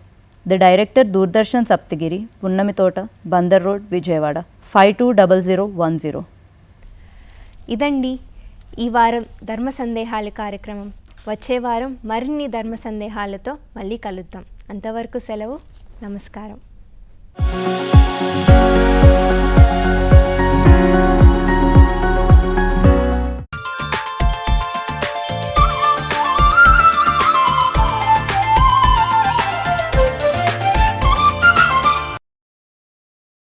the director, Doordarshan Saptagiri, Punnamithota, Bandar road, Vijayawada 520010. ఇదండి ఈ వారం ధర్మ సందేహాలు కార్యక్రమం. వచ్చే వారం మరిన్ని ధర్మ సందేహాలతో మళ్ళీ కలుద్దాం. అంతవరకు సెలవు. నమస్కారం.